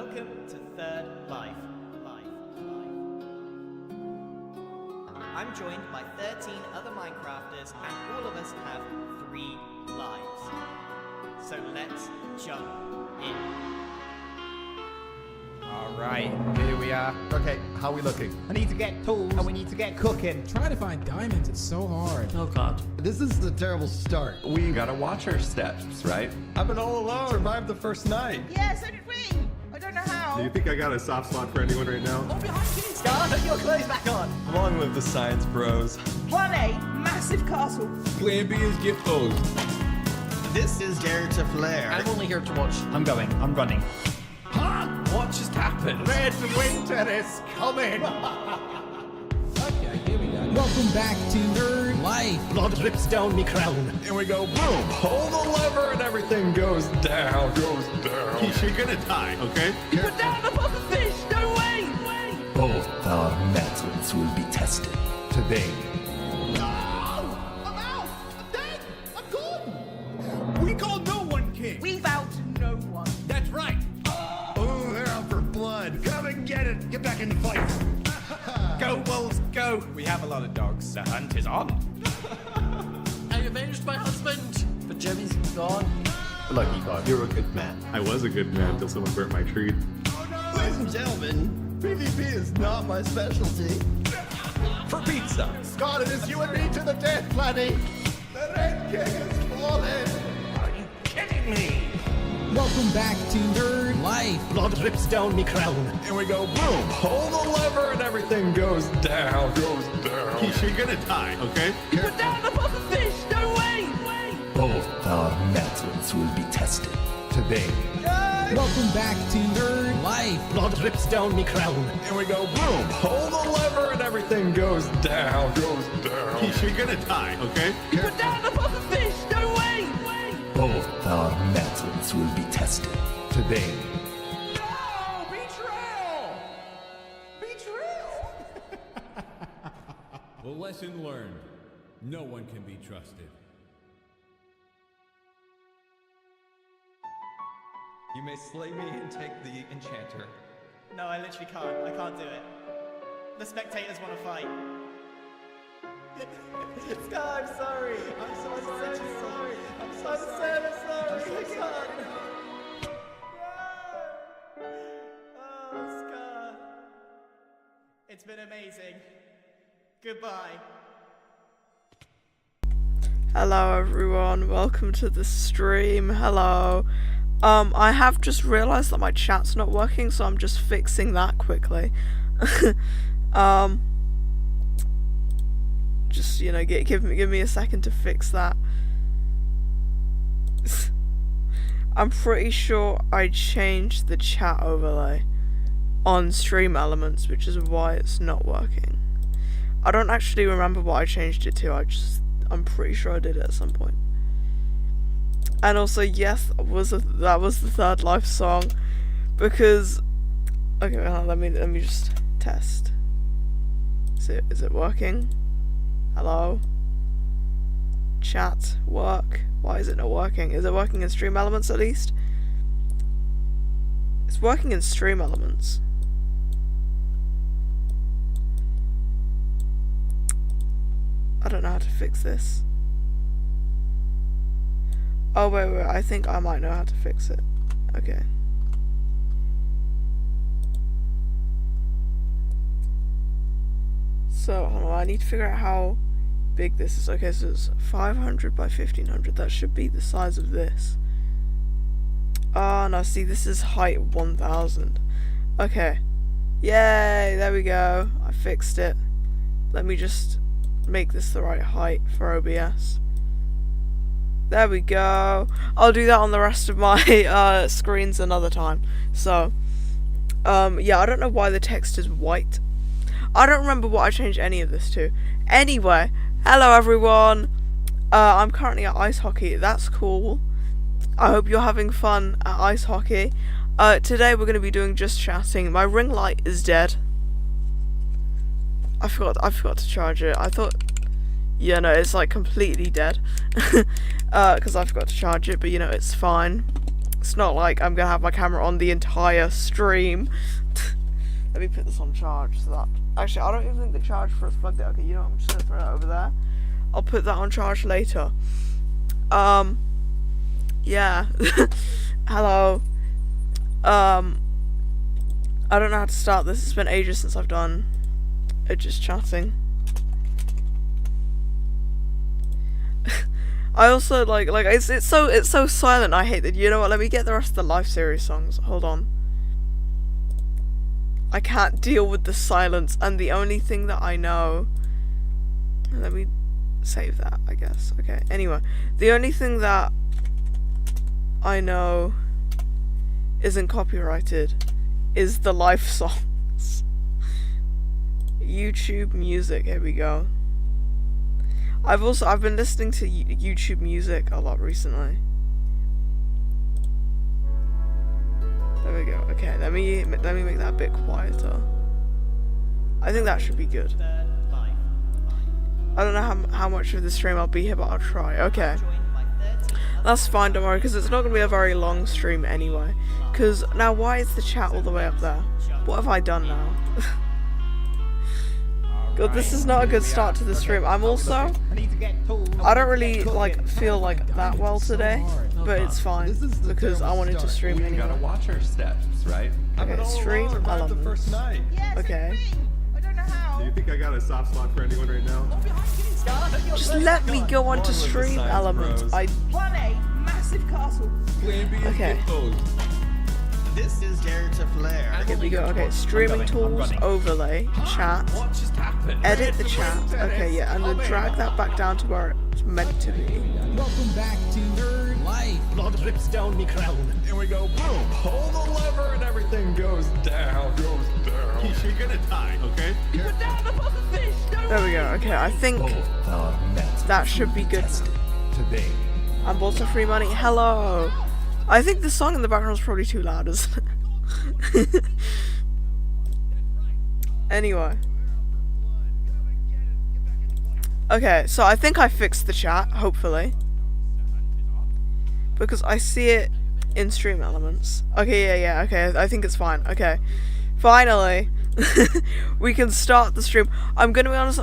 Welcome to Third Life. I'm joined by 13 other Minecrafters, and all of us have 3 lives. So let's jump in. Alright, here we are. Okay, how are we looking? I need to get tools and we need to get cooking. Trying to find diamonds, it's so hard. Oh god. This is a terrible start. We gotta watch our steps, right? I've been all alone. Survived the first night. Yeah, so did we. I don't know how. Do you think I got a soft spot for anyone right now? Oh, behind you. Scar, put your clothes back on. Long live the science bros. Plan A, massive castle. Plan B is get posed. This is Dare to Flare. I'm only here to watch. I'm running. What just happened? Red winter is coming! Okay, here we go. Welcome back to Third Life. Blood drips down me crown. And we go boom, pull the lever and everything goes down. You're gonna die, okay? You put down the puffer fish. No way. Both our methods will be tested today. I'm out. I'm dead. I'm gone. We call no one king. We vow to no one. That's right. Oh, they're out for blood. Come and get it. Get back in the fight. Go, wolves, go! We have a lot of dogs. The hunt is on. I avenged my husband, but Jimmy's gone. Lucky God, you're a good man. I was a good man until someone burnt my tree. Ladies and gentlemen, PvP is not my specialty. For pizza. Scott, it is you and me to the death, Planny. The Red King is fallen. Are you kidding me? Welcome back to Third Life. Blood drips down me crown. And we go boom, pull the lever and everything goes down. You're gonna die, okay? You put down the puffer fish. No way. Both our methods will be tested today. Welcome back to Third Life. Blood drips down me crown. And we go boom, pull the lever and everything goes down. You're gonna die, okay? You put down the puffer fish. No way. Both our methods will be tested today. No! Betrayal! Betrayal! Well, lesson learned. No one can be trusted. You may slay me and take the enchanter. No, I literally can't. I can't do it. The spectators want to fight. Scar, I'm sorry. I'm so sorry. I'm so sorry. I can't. No. Oh, Scar. It's been amazing. Goodbye. Hello everyone, welcome to the stream. Hello. I have just realized that my chat's not working, so I'm just fixing that quickly. Just, you know, give me a second to fix that. I'm pretty sure I changed the chat overlay on Stream Elements, which is why it's not working. I don't actually remember what I changed it to, I'm pretty sure I did it at some point. And also, yes, that was the Third Life song, because okay, let me just test. Is it working? Hello? Chat, work. Why is it not working? Is it working in Stream Elements at least? It's working in Stream Elements. I don't know how to fix this. Oh, wait, I think I might know how to fix it. Okay. So, hold on, I need to figure out how big this is. Okay, so it's 500 by 1500. That should be the size of this. Oh, no, see, this is height 1000. Okay. Yay, there we go. I fixed it. Let me just make this the right height for OBS. There we go. I'll do that on the rest of my screens another time. So, yeah, I don't know why the text is white. I don't remember what I changed any of this to. Anyway, hello everyone. I'm currently at ice hockey. That's cool. I hope you're having fun at ice hockey. Today we're going to be doing just chatting. My ring light is dead. I forgot to charge it. I thought, yeah, no, it's like completely dead. Because I forgot to charge it, but you know, it's fine. It's not like I'm gonna have my camera on the entire stream. Let me put this on charge so that... Actually, I don't even think the charge for it's plugged in. Okay, you know what? I'm just gonna throw it over there. I'll put that on charge later. Yeah. Hello. I don't know how to start this. It's been ages since I've done just chatting. I also like it's so silent. I hate that. You know what? Let me get the rest of the live series songs. Hold on. I can't deal with the silence, and the only thing that I know. Let me save that, I guess. Okay. Anyway, the only thing that I know isn't copyrighted is the live songs. YouTube music. Here we go. I've been listening to YouTube music a lot recently. There we go. Okay, let me make that a bit quieter. I think that should be good. I don't know how much of the stream I'll be here, but I'll try. Okay. That's fine, don't worry, because it's not going to be a very long stream anyway. Because, now why is the chat all the way up there? What have I done now? God, this is not a good start to the stream. I'm also... I don't really, feel that well today, but it's fine, because I wanted to stream anyway. We gotta watch our steps, right? Okay, stream elements. Okay. Do you think I got a soft spot for anyone right now? Just let me go on to stream elements. Massive castle. Okay. This is Dare to Flare. Here we go. Okay, streaming tools, overlay, chat, edit the chat. Okay, yeah, and then drag that back down to where it's meant to be. Welcome back to Nerd Life. Blood drips down me crown. Here we go. Boom. Pull the lever and everything goes down. You're gonna die, okay? Put down the puffer fish. There we go. Okay, I think that should be good. Today. I'm also free money. Hello. I think the song in the background is probably too loud, isn't it? Anyway. Okay, so I think I fixed the chat, hopefully. Because I see it in stream elements. Okay, yeah, okay, I think it's fine. Okay. Finally. We can start the stream. I'm gonna be honest,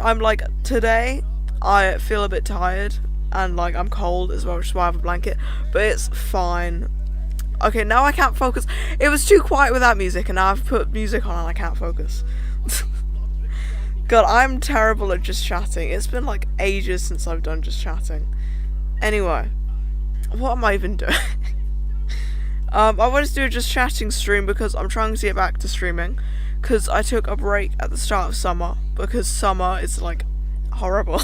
today, I feel a bit tired. And I'm cold as well, which is why I have a blanket. But it's fine. Okay, now I can't focus. It was too quiet without music, and now I've put music on and I can't focus. God, I'm terrible at just chatting. It's been ages since I've done just chatting. Anyway, what am I even doing? I wanted to do a just chatting stream because I'm trying to get back to streaming. Because I took a break at the start of summer. Because summer is horrible.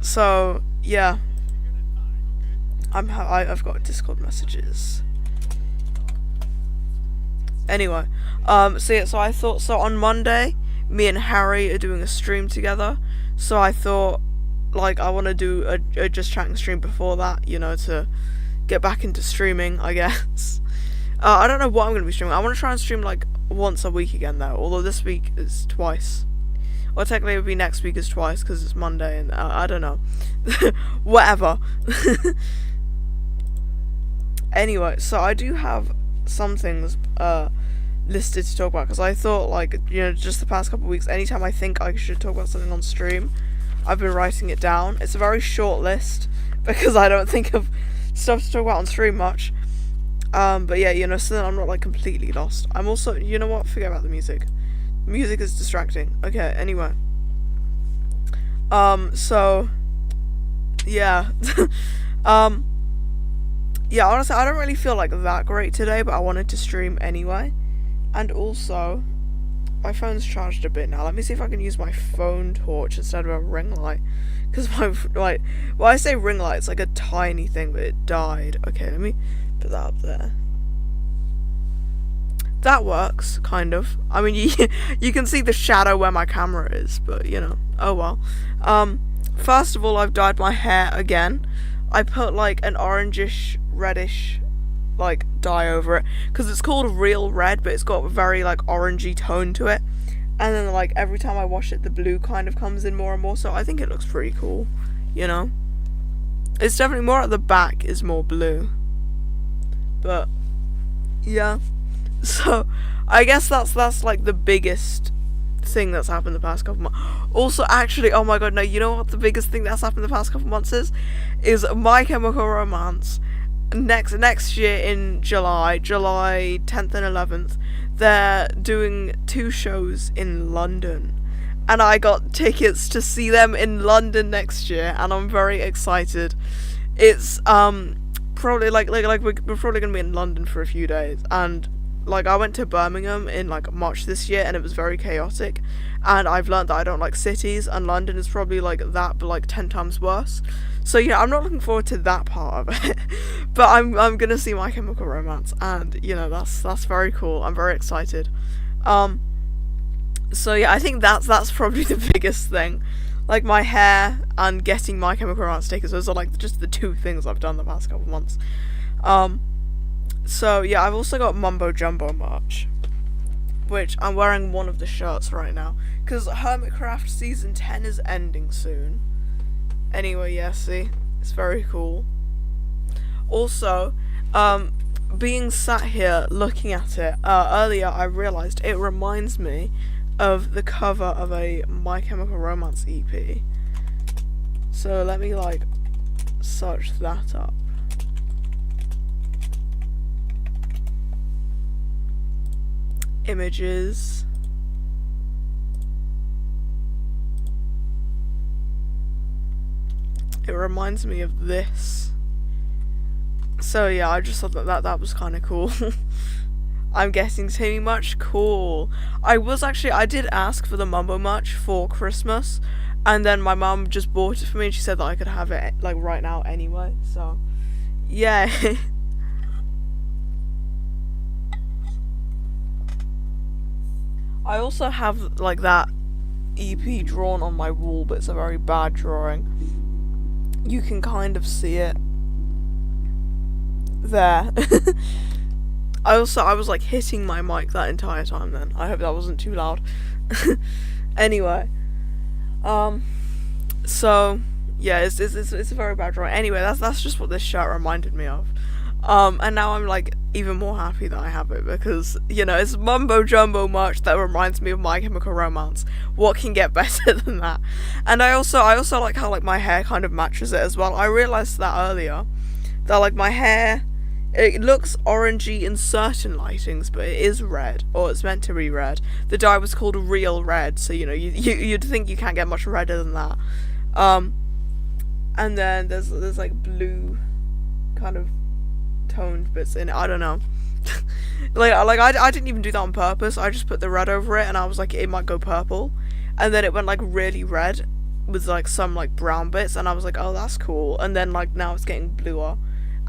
So yeah, I've got Discord messages. Anyway, so I thought, on Monday, me and Harry are doing a stream together. So I thought, I want to do a just chatting stream before that, to get back into streaming, I guess. I don't know what I'm gonna be streaming. I want to try and stream once a week again though. Although this week is twice. Or technically it would be next week is twice because it's Monday and I don't know. Whatever. Anyway, so I do have some things listed to talk about because I thought just the past couple of weeks, anytime I think I should talk about something on stream, I've been writing it down. It's a very short list because I don't think of stuff to talk about on stream much. But yeah, so then I'm not completely lost. I'm also, you know what, forget about the music. Music is distracting. Okay, anyway. So yeah. Yeah, honestly, I don't really feel that great today, but I wanted to stream anyway. And also, my phone's charged a bit now. Let me see if I can use my phone torch instead of a ring light. Because well, I say ring light, it's a tiny thing, but it died. Okay, let me put that up there. That works, kind of. I mean, you can see the shadow where my camera is, but, oh well. First of all, I've dyed my hair again. I put, an orangish, reddish, dye over it. Because it's called real red, but it's got a very, orangey tone to it. And then, every time I wash it, the blue kind of comes in more and more. So I think it looks pretty cool, It's definitely more at the back is more blue. But yeah, so I guess that's like the biggest thing that's happened the past couple months. Also, actually, oh my god, no, you know what the biggest thing that's happened the past couple months is My Chemical Romance. Next year in July 10th and 11th, they're doing 2 shows in London, and I got tickets to see them in London next year, and I'm very excited. It's probably like we're probably gonna be in London for a few days, and like I went to Birmingham in like March this year, and it was very chaotic, and I've learned that I don't like cities, and London is probably like that but like 10 times worse. So yeah, I'm not looking forward to that part of it, but I'm gonna see My Chemical Romance, and you know that's very cool. I'm very excited. So yeah, I think that's probably the biggest thing. Like my hair and getting My Chemical Romance stickers, those are like just the 2 things I've done the past couple months. So yeah, I've also got Mumbo Jumbo merch, which I'm wearing one of the shirts right now, because Hermitcraft Season 10 is ending soon. Anyway, yeah, see? It's very cool. Also, being sat here looking at it, earlier I realised it reminds me of the cover of a My Chemical Romance EP. So let me, like, search that up. Images. It reminds me of this. So yeah, I just thought that was kind of cool. I'm getting too much cool. I did ask for the Mumbo merch for Christmas, and then my mum just bought it for me, and she said that I could have it like right now anyway. So yeah. I also have like that EP drawn on my wall, but it's a very bad drawing. You can kind of see it there. I was like hitting my mic that entire time then. I hope that wasn't too loud. Anyway. So yeah, it's a very bad drawing. Anyway, that's just what this shirt reminded me of. And now I'm like even more happy that I have it, because you know it's Mumbo Jumbo merch that reminds me of My Chemical Romance. What can get better than that? And I also like how like my hair kind of matches it as well. I realized that earlier, that like my hair, it looks orangey in certain lightings, but it is red, or it's meant to be red. The dye was called Real Red, so you know you'd think you can't get much redder than that. And then there's like blue kind of toned bits in it. I don't know. like I didn't even do that on purpose. I just put the red over it, and I was like, it might go purple, and then it went like really red with like some like brown bits, and I was like, oh, that's cool. And then like now it's getting bluer,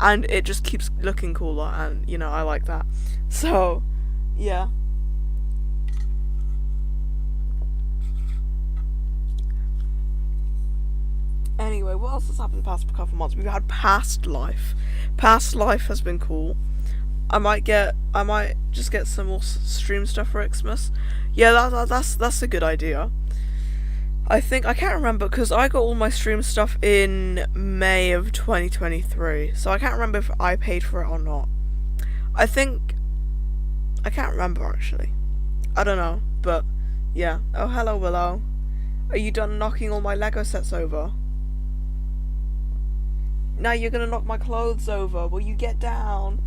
and it just keeps looking cooler, and you know I like that. So yeah. Anyway, what else has happened the past couple months? We've had Past Life. Past Life has been cool. I might just get some more stream stuff for Xmas. Yeah, that's a good idea. I can't remember, because I got all my stream stuff in May of 2023, so I can't remember if I paid for it or not. I can't remember actually. I don't know, but yeah. Oh, hello Willow. Are you done knocking all my Lego sets over? Now you're gonna knock my clothes over. Will you get down?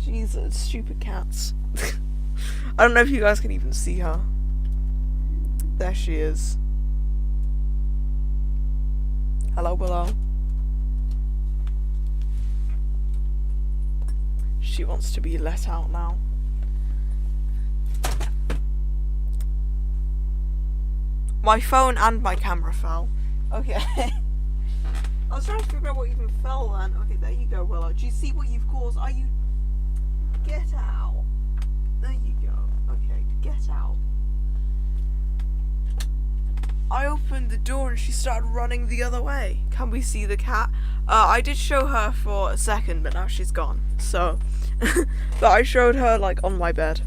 Jesus, stupid cats. I don't know if you guys can even see her. There she is. Hello, Willow. She wants to be let out now. My phone and my camera fell. Okay. I was trying to figure out what even fell then. Okay, there you go, Willow. Do you see what you've caused? Are you... Get out. There you go. Okay, get out. I opened the door and she started running the other way. Can we see the cat? I did show her for a second, but now she's gone. So, but I showed her like on my bed.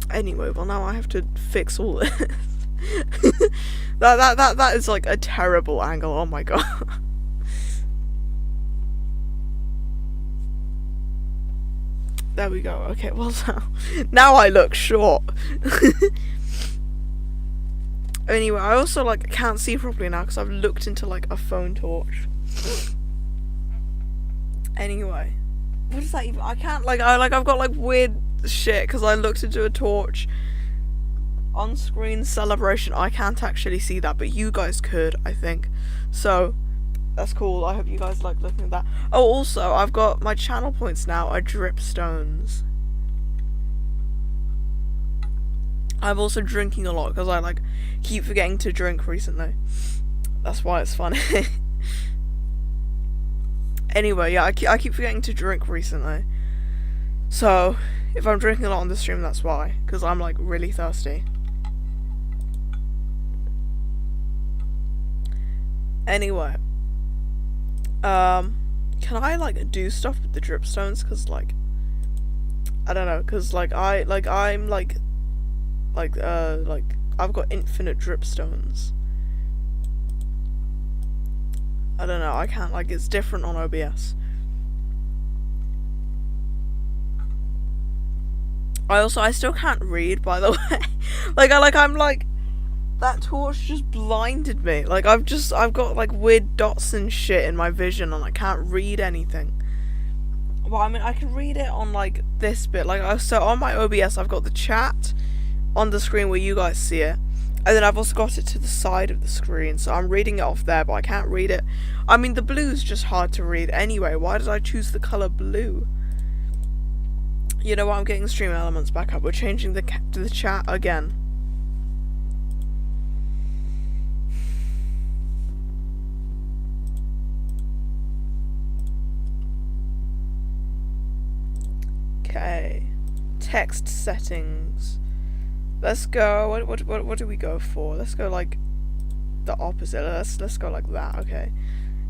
Anyway, well now I have to fix all this. that is like a terrible angle. Oh my god. There we go. Okay, well now I look short. Anyway, I also like can't see properly now because I've looked into like a phone torch. Anyway, what is that even? I can't I've got like weird shit because I looked into a torch. On-screen celebration. I can't actually see that, but you guys could, I think. So that's cool. I hope you guys like looking at that. Oh, also, I've got my channel points now are dripstones. I'm also drinking a lot because I like keep forgetting to drink recently. That's why it's funny. Anyway, yeah, I keep forgetting to drink recently. So if I'm drinking a lot on the stream, that's why. Because I'm like really thirsty. Anyway, can I like do stuff with the dripstones? Cause like, I don't know. Cause like I'm like I've got infinite dripstones. I don't know. I can't like it's different on OBS. I still can't read, by the way. I'm like. That torch just blinded me. Like, I've got, like, weird dots and shit in my vision, and I can't read anything. Well, I mean, I can read it on, like, this bit. Like, so on my OBS, I've got the chat on the screen where you guys see it. And then I've also got it to the side of the screen, so I'm reading it off there, but I can't read it. I mean, the blue's just hard to read anyway. Why did I choose the colour blue? You know what? I'm getting stream elements back up. We're changing the chat again. Okay, text settings. Let's go. What do we go for? Let's go like the opposite. Let's go like that. Okay,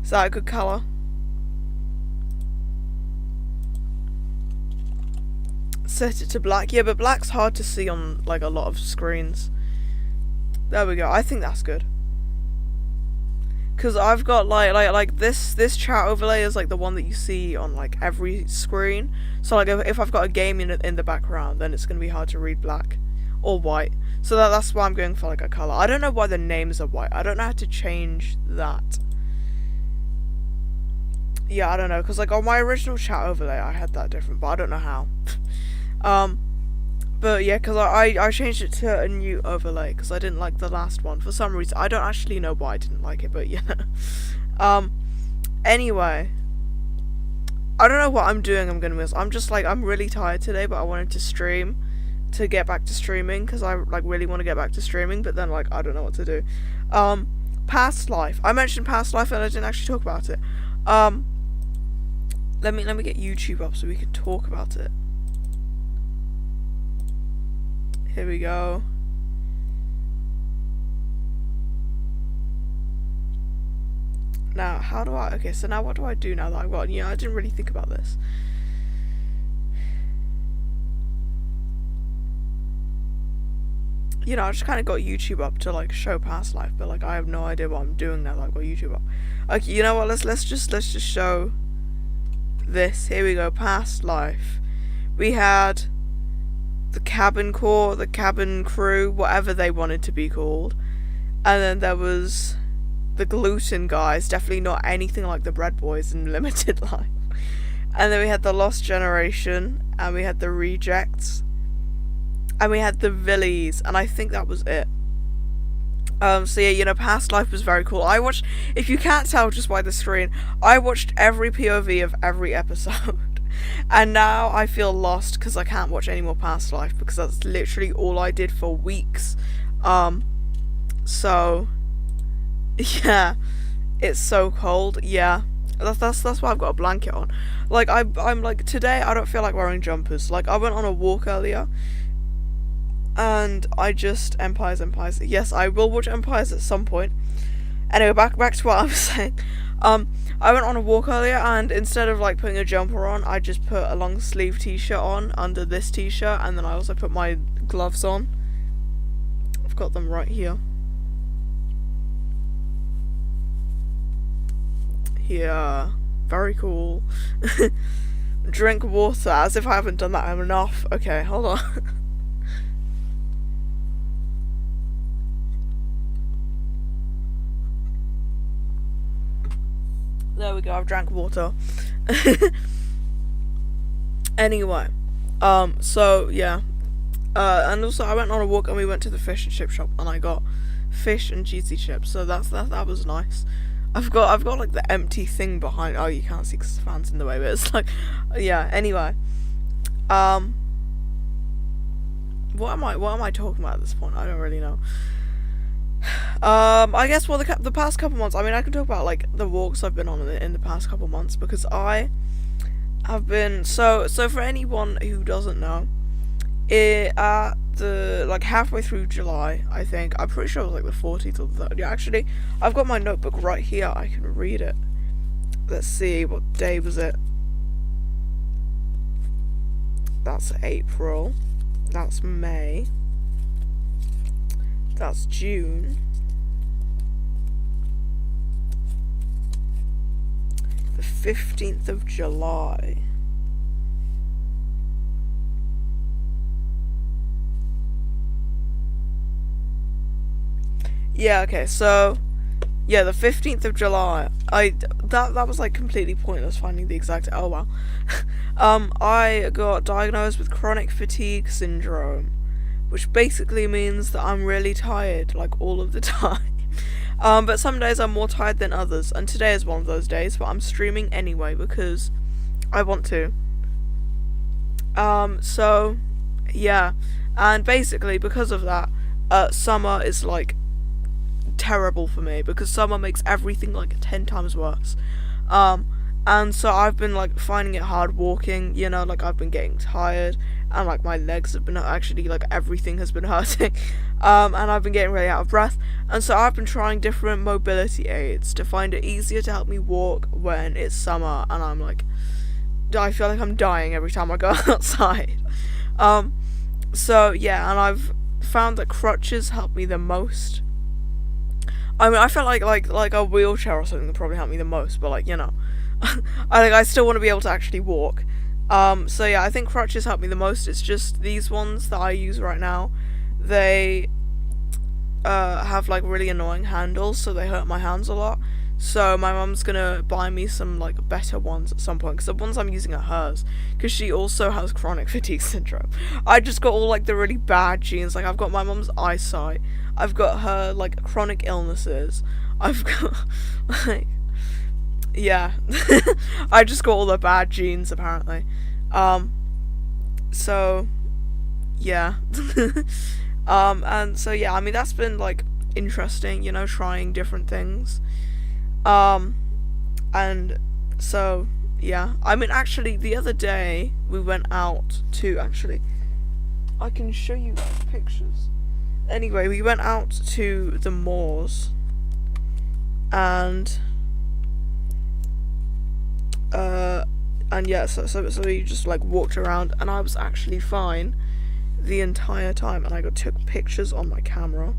is that a good color? Set it to black. Yeah, but black's hard to see on like a lot of screens. There we go. I think that's good. Because I've got like this chat overlay is like the one that you see on like every screen. So like if I've got a game in the background, then it's gonna be hard to read black or white. So that's why I'm going for like a color. I don't know why the names are white. I don't know how to change that. Yeah, I don't know. Because like on my original chat overlay, I had that different, but I don't know how. But yeah, because I changed it to a new overlay because I didn't like the last one for some reason. I don't actually know why I didn't like it, but yeah. Anyway, I don't know what I'm doing. I'm gonna miss. I'm just like I'm really tired today, but I wanted to stream to get back to streaming because I like really want to get back to streaming, but then like I don't know what to do. Past life. I mentioned past life and I didn't actually talk about it. Let me get YouTube up so we can talk about it. Here we go. Now, how do I... Okay, so now what do I do now that I've got... Yeah, I didn't really think about this. You know, I just kind of got YouTube up to, like, show past life, but, like, I have no idea what I'm doing now that I've got YouTube up. Okay, you know what? Let's just show this. Here we go. Past life. We had... the cabin corps, the cabin crew, whatever they wanted to be called. And then there was the gluten guys, definitely not anything like the bread boys in Limited Life. And then we had the Lost Generation, and we had the Rejects, and we had the Villies, and I think that was it. So yeah, you know, Past Life was very cool. I watched, if you can't tell just by the screen, I watched every POV of every episode. And now I feel lost because I can't watch any more Past Life because that's literally all I did for weeks. So yeah, it's so cold. Yeah, that's why I've got a blanket on. Like I'm like today I don't feel like wearing jumpers. Like I went on a walk earlier, and I just Empires. Yes, I will watch Empires at some point. Anyway, back to what I was saying. I went on a walk earlier, and instead of like putting a jumper on, I just put a long sleeve t-shirt on under this t-shirt, and then I also put my gloves on. I've got them right here. Yeah, very cool. Drink water, as if I haven't done that enough. Okay, hold on. There we go, I've drank water. Anyway, so yeah. And also I went on a walk and we went to the fish and chip shop and I got fish and cheesy chips, so that was nice. I've got like the empty thing behind. Oh, you can't see because the fan's in the way, but it's like, yeah. Anyway, what am I talking about at this point? I don't really know. I guess, well, the past couple months, I mean, I can talk about like the walks I've been on in the past couple months, because I have been so for anyone who doesn't know, at the like halfway through July, I think, I'm pretty sure it was like the 14th or the 30th. Yeah, actually, I've got my notebook right here, I can read it. Let's see, what day was it? That's April, that's May, that's June, the 15th of July. Yeah, okay, so yeah, the 15th of July. That was like completely pointless finding the exact, oh well. I got diagnosed with chronic fatigue syndrome, which basically means that I'm really tired like all of the time. But some days I'm more tired than others, and today is one of those days, but I'm streaming anyway because I want to. So yeah, and basically because of that, summer is like terrible for me because summer makes everything like 10 times worse. And so I've been like finding it hard walking, you know, like I've been getting tired and like my legs have been actually like everything has been hurting. And I've been getting really out of breath, and so I've been trying different mobility aids to find it easier to help me walk when it's summer and I'm like, I feel like I'm dying every time I go outside. So yeah, and I've found that crutches help me the most. I mean, I felt like a wheelchair or something would probably help me the most, but like, you know, I still want to be able to actually walk. So yeah, I think crutches help me the most. It's just these ones that I use right now, they have like really annoying handles, so they hurt my hands a lot. So my mum's gonna buy me some like better ones at some point, because the ones I'm using are hers, because she also has chronic fatigue syndrome. I just got all like the really bad genes. Like I've got my mum's eyesight, I've got her like chronic illnesses, I've got like, yeah. I just got all the bad genes apparently. So yeah. And so yeah, I mean that's been like interesting, you know, trying different things. And so yeah, I mean actually the other day we went out to, actually I can show you pictures. Anyway, we went out to the moors and yeah, so we just like walked around and I was actually fine the entire time, and I took pictures on my camera.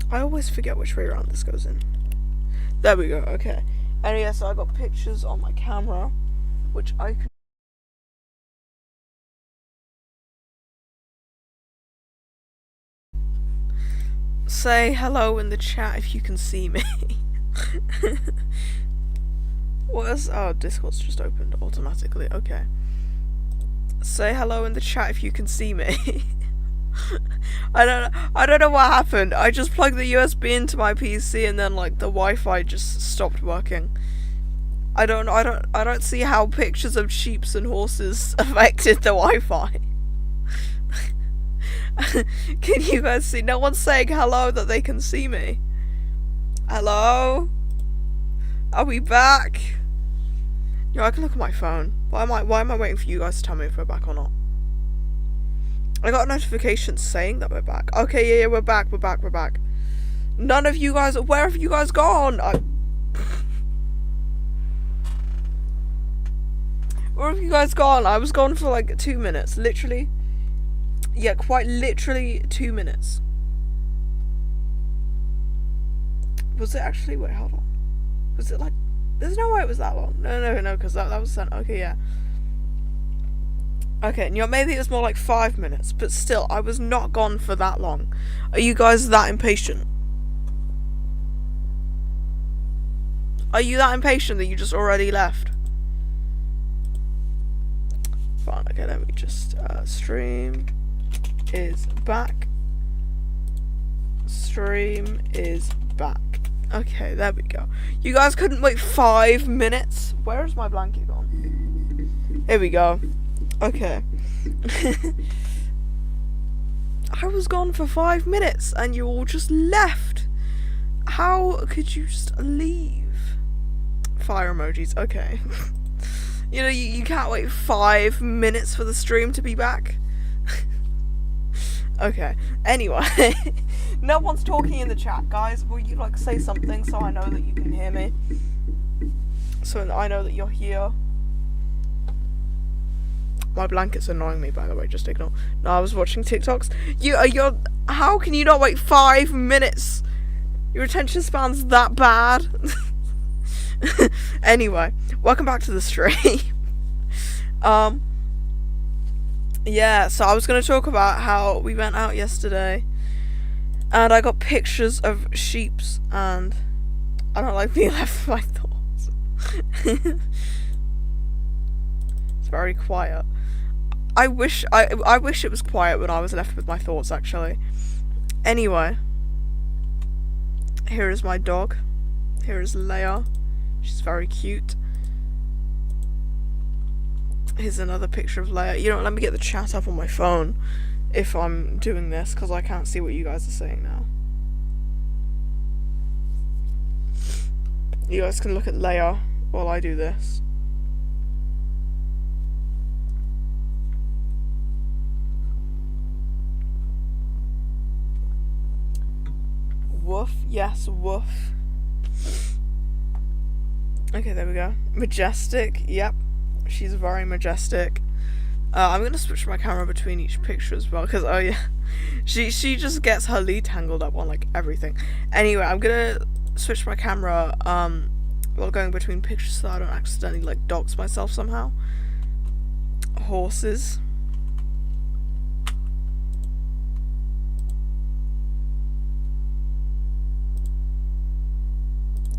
I always forget which way around this goes in. There we go, okay. And yeah, so I got pictures on my camera, which I could say hello in the chat if you can see me. What is, oh, Discord's just opened automatically, okay. Say hello in the chat if you can see me. I don't know what happened. I just plugged the USB into my PC and then like the Wi-Fi just stopped working. I don't see how pictures of sheep and horses affected the Wi-Fi. Can you guys see? No one's saying hello that they can see me. Hello? Are we back? Yeah, I can look at my phone. Why am I waiting for you guys to tell me if we're back or not? I got a notification saying that we're back. Okay, yeah, we're back. None of you guys, where have you guys gone? Where have you guys gone? I was gone for like 2 minutes, literally. Yeah, quite literally 2 minutes. Was it actually, wait, hold on. Was it like There's no way it was that long. No, because that was sent. Okay, yeah. Okay, and maybe it was more like 5 minutes, but still, I was not gone for that long. Are you guys that impatient? Are you that impatient that you just already left? Fine, okay, let me just, stream is back. Stream is back. Okay, there we go. You guys couldn't wait 5 minutes? Where is my blanket gone? Here we go. Okay. I was gone for 5 minutes and you all just left. How could you just leave? Fire emojis, okay. You know, you can't wait 5 minutes for the stream to be back. Okay, anyway. No one's talking in the chat, guys. Will you, like, say something so I know that you can hear me? So I know that you're here. My blanket's annoying me, by the way, just ignore. No, I was watching TikToks. You're how can you not wait 5 minutes? Your attention span's that bad? Anyway, welcome back to the stream. Yeah, so I was going to talk about how we went out yesterday and I got pictures of sheeps and I don't like being left with my thoughts. It's very quiet. I wish it was quiet when I was left with my thoughts, actually. Anyway, here is my dog. Here is Leia. She's very cute. Here's another picture of Leia. You know what, let me get the chat up on my phone if I'm doing this, because I can't see what you guys are saying now. You guys can look at Leia while I do this. Woof, yes, woof. Okay, there we go. Majestic, yep. She's very majestic. I'm gonna switch my camera between each picture as well, because, oh yeah, she just gets her lead tangled up on, like, everything. Anyway, I'm gonna switch my camera, while going between pictures so I don't accidentally, like, dox myself somehow. Horses.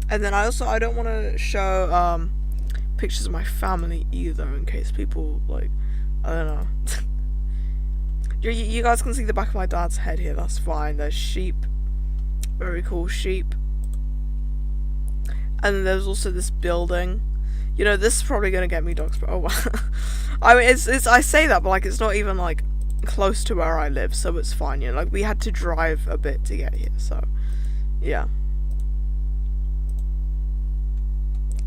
And then I don't want to show pictures of my family either, in case people, like, I don't know. You guys can see the back of my dad's head here, that's fine. There's sheep, very cool sheep. And then there's also this building. You know, this is probably gonna get me dogs, but oh well. I mean, it's I say that, but like it's not even like close to where I live, so it's fine. You know, like we had to drive a bit to get here, so yeah.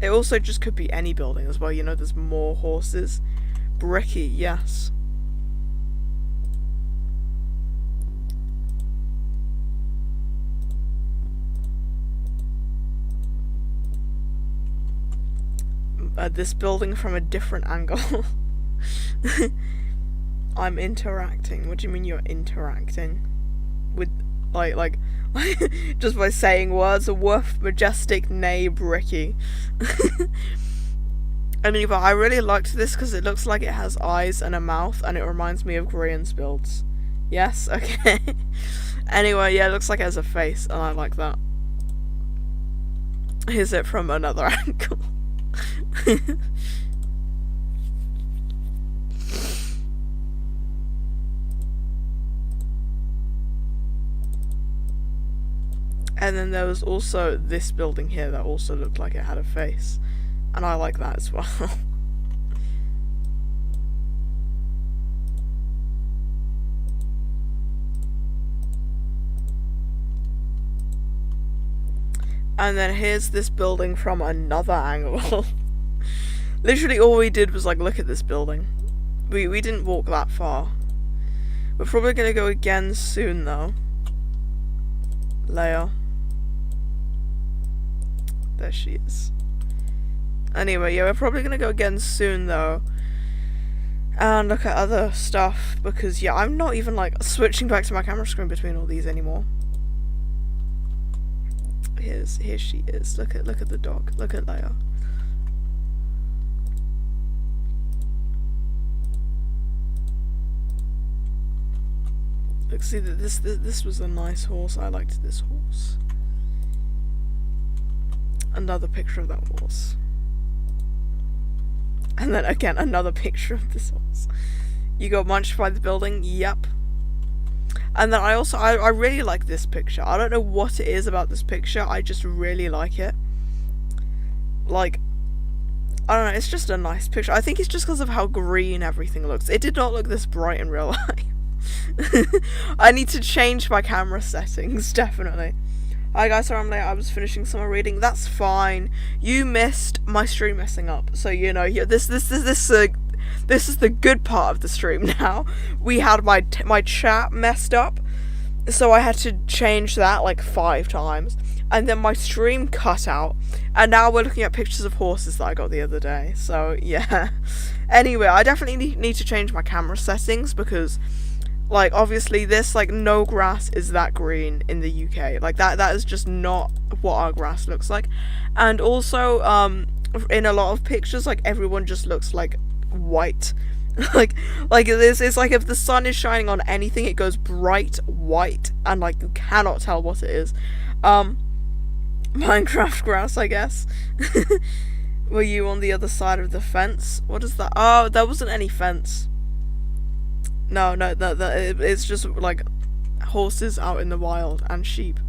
It also just could be any building as well, you know, there's more horses. Bricky, yes. This building from a different angle. I'm interacting. What do you mean you're interacting? With, like, just by saying words, a woof, majestic, nay, bricky. Anyway, I really liked this because it looks like it has eyes and a mouth, and it reminds me of Korean builds. Yes, okay. Anyway, yeah, it looks like it has a face, and I like that. Here's it from another angle. And then there was also this building here that also looked like it had a face. And I like that as well. And then here's this building from another angle. Literally all we did was like look at this building. We didn't walk that far. We're probably gonna go again soon though. Leia. There she is. Anyway, yeah, we're probably gonna go again soon though. And look at other stuff because yeah, I'm not even like switching back to my camera screen between all these anymore. Here she is. Look at the dog. Look at Leia. Look, see, this was a nice horse. I liked this horse. Another picture of that horse. And then again, another picture of this horse. You got munched by the building? Yep. And then I really like this picture. I don't know what it is about this picture. I just really like it. Like, I don't know, it's just a nice picture. I think it's just because of how green everything looks. It did not look this bright in real life. I need to change my camera settings, definitely. Hi guys, sorry I'm late. I was finishing summer reading. That's fine. You missed my stream messing up. So, you know, this is the good part of the stream now. We had my chat messed up. So I had to change that like 5 times. And then my stream cut out. And now we're looking at pictures of horses that I got the other day. So, yeah. Anyway, I definitely need to change my camera settings because, like, obviously this, like, no grass is that green in the UK. Like, that is just not what our grass looks like. And also, in a lot of pictures, like, everyone just looks, like, white. like it's like if the sun is shining on anything, it goes bright white. And, like, you cannot tell what it is. Minecraft grass, I guess. Were you on the other side of the fence? What is that? Oh, there wasn't any fence. No, it's just like horses out in the wild and sheep.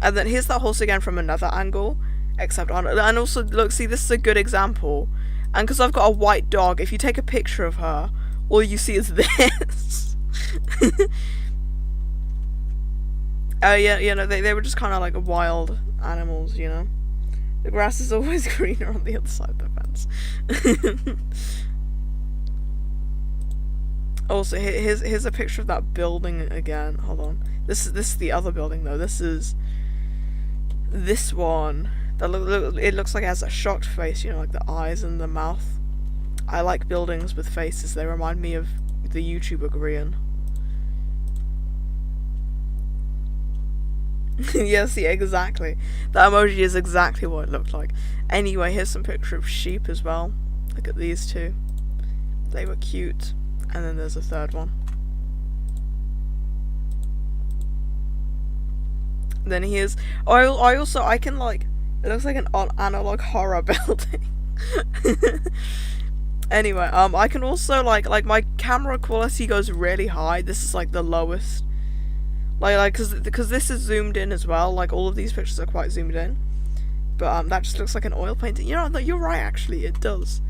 And then here's that horse again from another angle, except on, and also look, see, this is a good example. And because I've got a white dog, if you take a picture of her, all you see is this. Oh yeah, you know, they were just kind of like wild animals, you know. The grass is always greener on the other side of the fence. Also, here's a picture of that building again. Hold on. This is the other building though. This is this one. It looks like it has a shocked face, you know, like the eyes and the mouth. I like buildings with faces. They remind me of the YouTuber Grian. Yes, yeah, exactly. That emoji is exactly what it looked like. Anyway, here's some picture of sheep as well. Look at these two. They were cute. And then there's a third one. Then here's... I can, like... It looks like an analog horror building. Anyway, I can also, like my camera quality goes really high. This is, like, the lowest. Like, because this is zoomed in as well. Like, all of these pictures are quite zoomed in. But, that just looks like an oil painting. You know, you're right, actually. It does.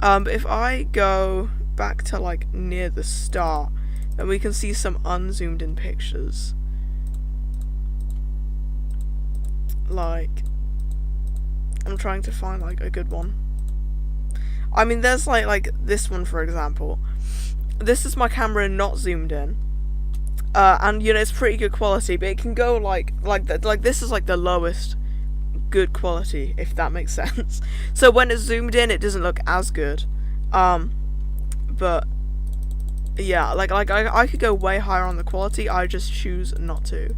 But if I go back to, like, near the start, then we can see some unzoomed in pictures. Like, I'm trying to find, like, a good one. I mean, there's, like this one, for example. This is my camera not zoomed in. And, you know, it's pretty good quality, but it can go, like this is, like, the lowest good quality, if that makes sense. So when it's zoomed in, it doesn't look as good. But, yeah, like I could go way higher on the quality, I just choose not to.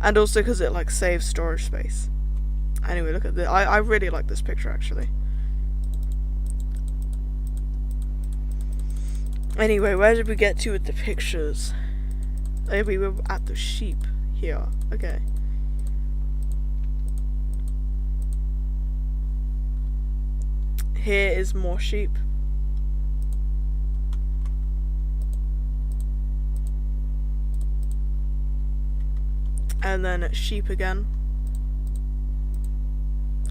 And also because it, like, saves storage space. Anyway, look at this. I really like this picture, actually. Anyway, where did we get to with the pictures? We were at the sheep here. Okay. Here is more sheep. And then sheep again.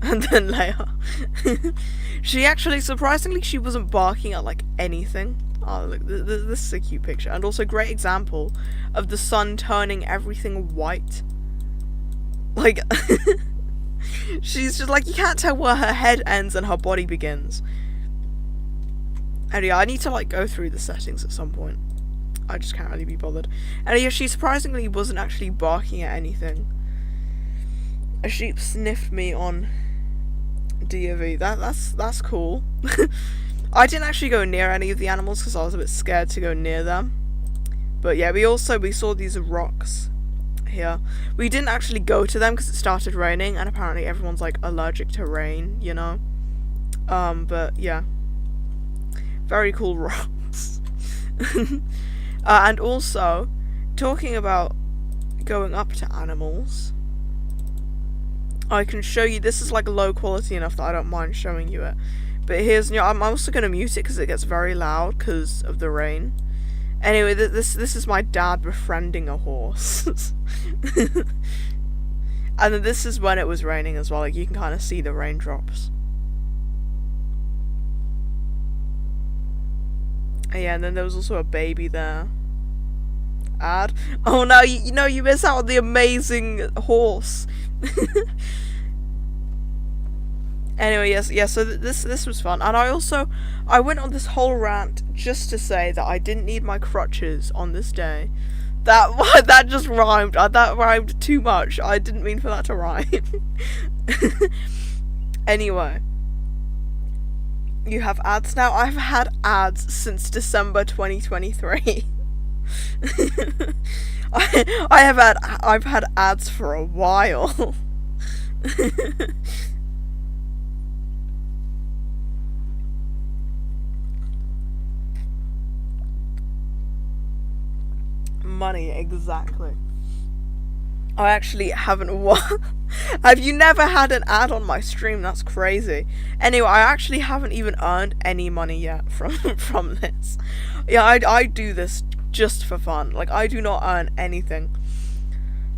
And then Leia. She actually, surprisingly, she wasn't barking at, like, anything. Oh, look, this is a cute picture. And also a great example of the sun turning everything white. Like, she's just like, you can't tell where her head ends and her body begins. And yeah, I need to, like, go through the settings at some point. I just can't really be bothered. And yeah, she surprisingly wasn't actually barking at anything. A sheep sniffed me on DOV. That's cool. I didn't actually go near any of the animals because I was a bit scared to go near them. But yeah, we saw these rocks here. We didn't actually go to them because it started raining, and apparently everyone's, like, allergic to rain, you know. But yeah, very cool rocks. And also, talking about going up to animals, I can show you. This is like low quality enough that I don't mind showing you it. But here's, I'm also gonna mute it because it gets very loud because of the rain. Anyway, this is my dad befriending a horse. And then this is when it was raining as well. Like, you can kind of see the raindrops. Yeah, and then there was also a baby there. Ad. Oh no, you know, you miss out on the amazing horse. Anyway, yes, so this was fun. And I went on this whole rant just to say that I didn't need my crutches on this day. That just rhymed. That rhymed too much. I didn't mean for that to rhyme. Anyway. You have ads now. I've had ads since December 2023. I've had ads for a while. Money, exactly. I actually haven't Have you never had an ad on my stream? That's crazy. Anyway, I actually haven't even earned any money yet from this. Yeah, I do this just for fun. Like, I do not earn anything.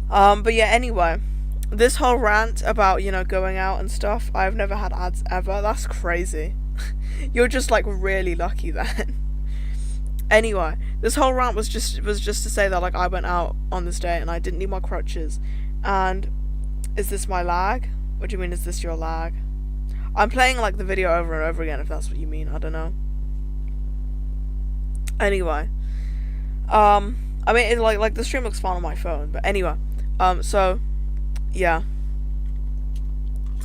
But yeah, anyway, this whole rant about, you know, going out and stuff, I've never had ads ever. That's crazy. You're just like really lucky then. Anyway, this whole rant was just to say that, like, I went out on this day and I didn't need my crutches. And is this my lag? What do you mean, is this your lag? I'm playing, like, the video over and over again, if that's what you mean. I don't know. Anyway, I mean, it, like the stream looks fine on my phone, but anyway, so yeah,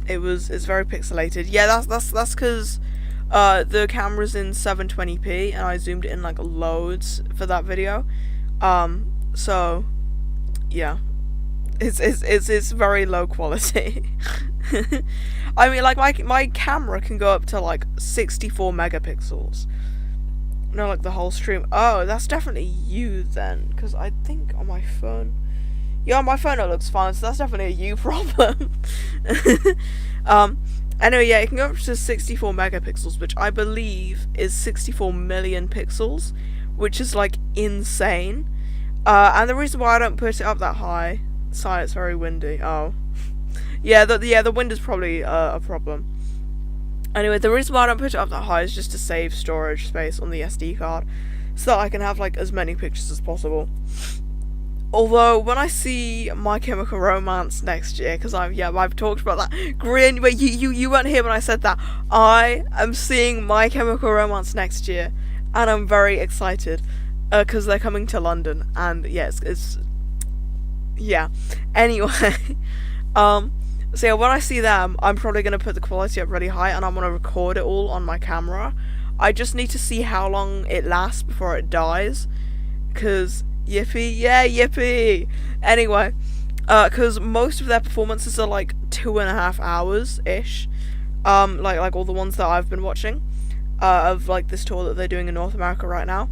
it's very pixelated. Yeah, that's because the camera's in 720p and I zoomed in like loads for that video. So yeah, it's very low quality. I mean, like, my camera can go up to like 64 megapixels. No, like the whole stream. Oh, that's definitely you then, because I think on my phone, yeah, on my phone it looks fine, so that's definitely a you problem. Anyway, yeah, it can go up to 64 megapixels, which I believe is 64 million pixels, which is like insane. And the reason why I don't put it up that high, sorry, it's very windy. Oh, yeah, the wind is probably a problem. Anyway, the reason why I don't put it up that high is just to save storage space on the SD card, so that I can have like as many pictures as possible. Although, when I see My Chemical Romance next year, because I've talked about that. Grin, wait, you weren't here when I said that. I am seeing My Chemical Romance next year, and I'm very excited, because they're coming to London, and yeah, it's yeah. Anyway, so yeah, when I see them, I'm probably going to put the quality up really high, and I'm going to record it all on my camera. I just need to see how long it lasts before it dies, because yippee, yeah, yippee! Anyway, because most of their performances are like 2.5 hours-ish, like all the ones that I've been watching, of like this tour that they're doing in North America right now.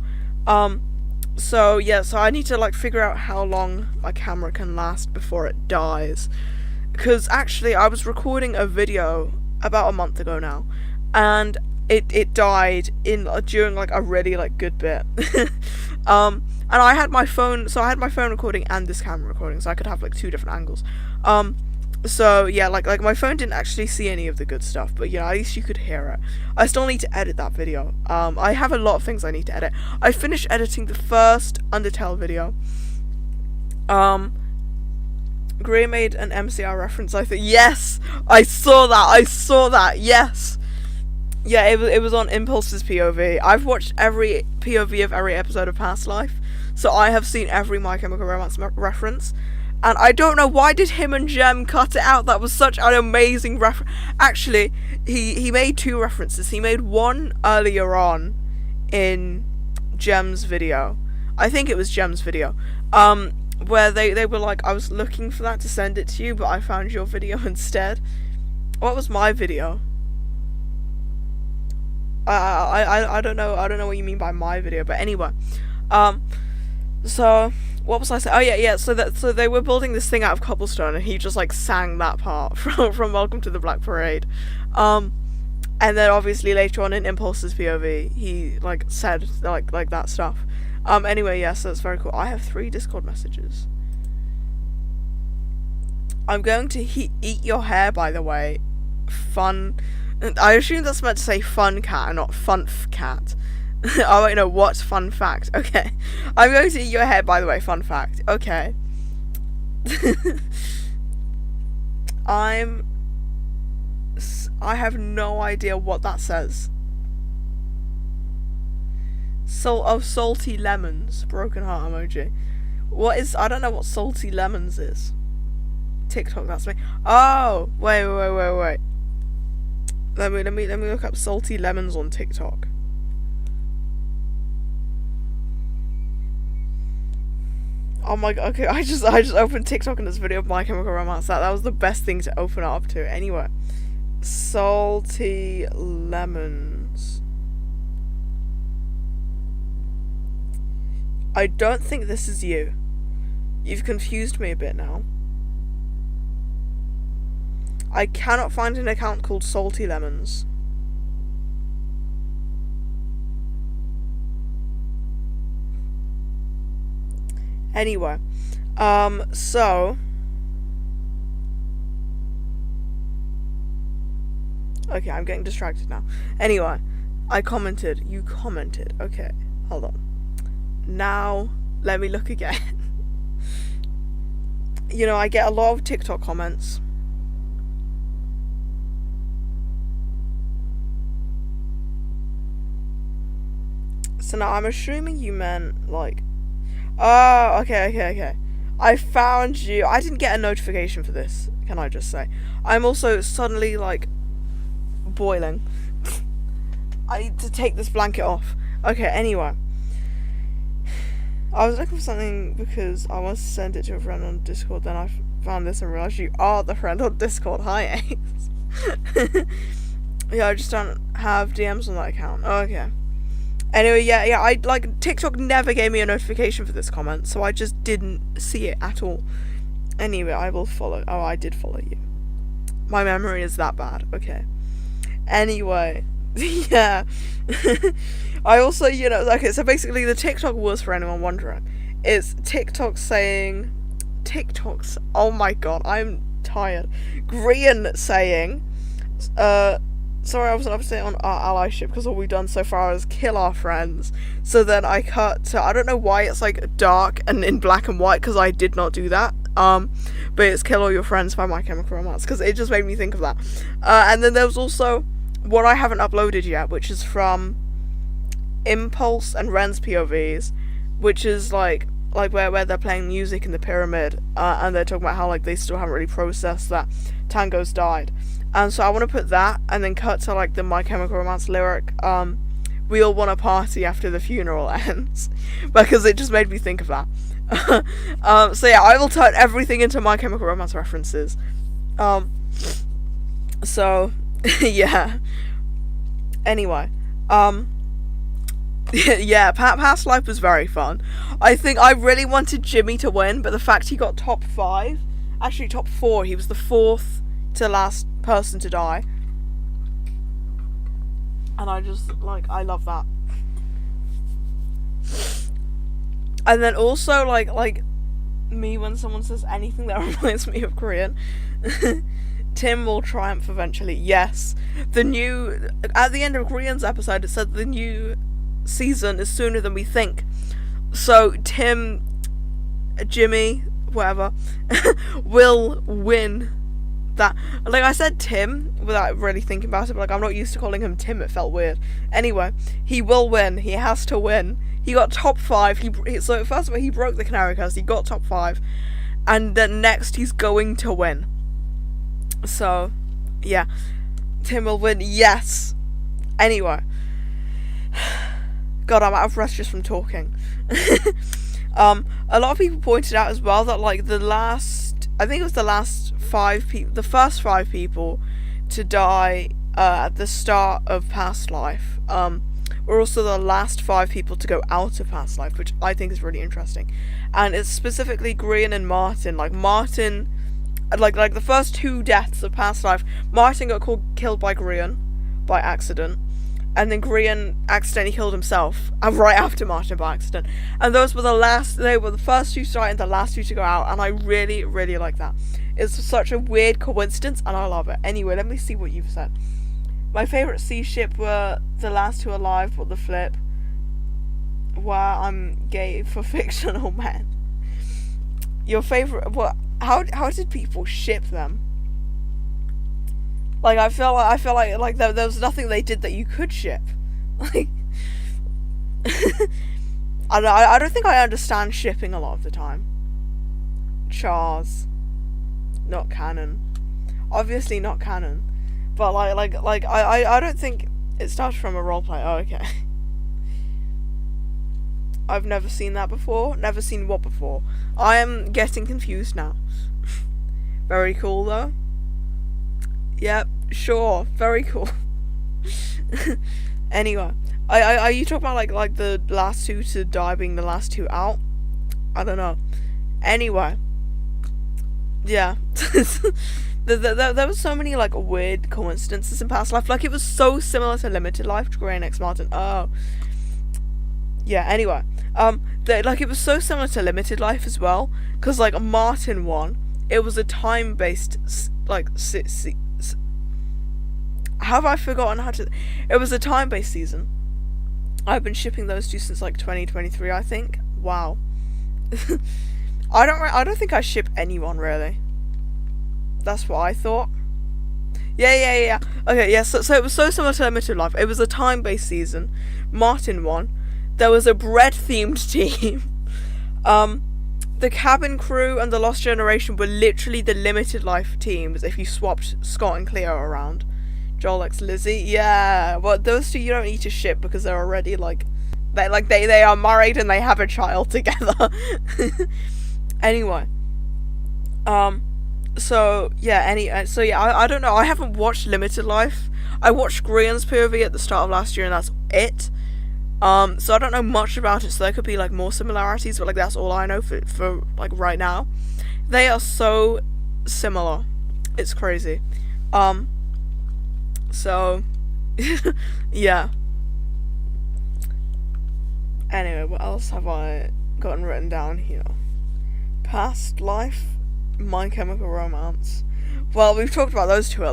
So yeah, so I need to like figure out how long my camera can last before it dies. Because actually, I was recording a video about a month ago now, and it died during like a really like good bit. And I had my phone, so I had my phone recording and this camera recording, so I could have like 2 different angles. So yeah, like my phone didn't actually see any of the good stuff, but yeah, at least you could hear it. I still need to edit that video. I have a lot of things I need to edit. I finished editing the first Undertale video. Gray made an MCR reference, I think. Yes! I saw that, yes! Yeah, it was on Impulse's POV. I've watched every POV of every episode of Past Life, so I have seen every My Chemical Romance reference. And I don't know, why did him and Jem cut it out? That was such an amazing reference. Actually, he made 2 references. He made one earlier on in Jem's video. I think it was Jem's video. Where they were like, I was looking for that to send it to you, but I found your video instead. What was my video? I don't know what you mean by my video, but anyway. So what was I saying? Oh yeah. So they were building this thing out of cobblestone, and he just like sang that part from Welcome to the Black Parade. And then obviously later on in Impulse's POV, he like said like that stuff. Anyway, yes, that's very cool. I have 3 Discord messages. I'm going to eat your hair, by the way. Fun. I assume that's meant to say fun cat and not funf cat. Oh wait, no, what? Fun fact. Okay. I'm going to eat your hair, by the way, fun fact. Okay. I have no idea what that says. Salty lemons. Broken heart emoji. What is... I don't know what salty lemons is. TikTok, that's me. Oh! Wait. Let me look up salty lemons on TikTok. Oh my god, okay, I just opened TikTok in this video of My Chemical Romance. That was the best thing to open it up to. Anyway. Salty lemons. I don't think this is you. You've confused me a bit now. I cannot find an account called Salty Lemons. Anyway, so... Okay, I'm getting distracted now. Anyway, I commented. You commented. Okay, hold on. Now, let me look again. You know, I get a lot of TikTok comments. So now, I'm assuming you meant, like... Oh, okay. I found you. I didn't get a notification for this, can I just say. I'm also suddenly, like... boiling. I need to take this blanket off. Okay, anyway. I was looking for something because I wanted to send it to a friend on Discord, then I found this and realised you are the friend on Discord. Hi, Ace. Yeah, I just don't have DMs on that account. Oh, okay. Anyway, yeah, I, like, TikTok never gave me a notification for this comment, so I just didn't see it at all. Anyway, I will follow. Oh, I did follow you. My memory is that bad. Okay. Anyway, yeah. I also, you know, okay, so basically the TikTok was, for anyone wondering, is TikTok saying, oh my god, I'm tired. Grian saying, sorry I wasn't up to date on our allyship because all we've done so far is kill our friends. So then I cut to, I don't know why it's like dark and in black and white because I did not do that. But it's Kill All Your Friends by My Chemical Romance because it just made me think of that. And then there was also what I haven't uploaded yet, which is from Impulse and Ren's POVs, which is like where they're playing music in the pyramid, and they're talking about how like they still haven't really processed that Tango's died. And so I want to put that and then cut to like the My Chemical Romance lyric, we all want a party after the funeral ends, because it just made me think of that. So yeah, I will turn everything into My Chemical Romance references. So yeah. Anyway, yeah, Past Life was very fun. I think I really wanted Jimmy to win, but the fact he got top 5, actually top 4, he was the 4th to last person to die. And I just, like, I love that. And then also, like me when someone says anything that reminds me of Korean. Tim will triumph eventually. Yes. At the end of Korean's episode, it said the new season is sooner than we think. So Tim, Jimmy, whatever, will win that. Like, I said Tim without really thinking about it, but like I'm not used to calling him Tim, it felt weird. Anyway, he will win. He has to win. He got top 5. So first of all, he broke the Canary Curse. He got top 5, and then next he's going to win. So, yeah, Tim will win. Yes. Anyway, God, I'm out of breath just from talking. A lot of people pointed out as well that like I think it was the last 5 people, the first 5 people to die at the start of Past Life, were also the last 5 people to go out of past life, which I think is really interesting. And it's specifically Grian and Martin. Like Martin, like the first 2 deaths of past life, Martin got killed by Grian by accident, and then Grian accidentally killed himself right after Martin by accident. And those were they were the first 2 to die and the last 2 to go out, and I really, really like that. It's such a weird coincidence, and I love it. Anyway, let me see what you've said. My favourite sea ship were the last 2 alive, but the flip. Wow, I'm gay for fictional men. Your favourite, what? How did people ship them? Like, I feel like there was nothing they did that you could ship. Like, I don't think I understand shipping a lot of the time. Chars, not canon. Obviously not canon. But I don't think it starts from a roleplay. Oh, okay. I've never seen that before. Never seen what before? I am getting confused now. Very cool though. Yep, sure, very cool. Anyway, are you talking about like the last 2 to die being the last 2 out? I don't know. Anyway, yeah. There was so many like weird coincidences in past life. Like it was so similar to Limited Life, Grey X Martin. Oh, yeah. Anyway, it was so similar to Limited Life as well, because like Martin 1, it was a time-based have I forgotten how to? It was a time-based season. I've been shipping those 2 since like 2023, I think. Wow. I don't think I ship anyone really. That's what I thought. Yeah. Okay, yeah. So it was so similar to Limited Life. It was a time-based season. Martin 1. There was a bread-themed team. The cabin crew and the Lost Generation were literally the Limited Life teams if you swapped Scott and Cleo around. Joel X Lizzie, yeah. Well, those 2 you don't need to ship because they're already they are married and they have a child together. Anyway, so yeah. I don't know. I haven't watched Limited Life. I watched Grian's POV at the start of last year, and that's it. So I don't know much about it. So there could be like more similarities, but like that's all I know for like right now. They are so similar. It's crazy. So, yeah. Anyway, what else have I gotten written down here? Past life, My Chemical Romance. Well, we've talked about those 2 a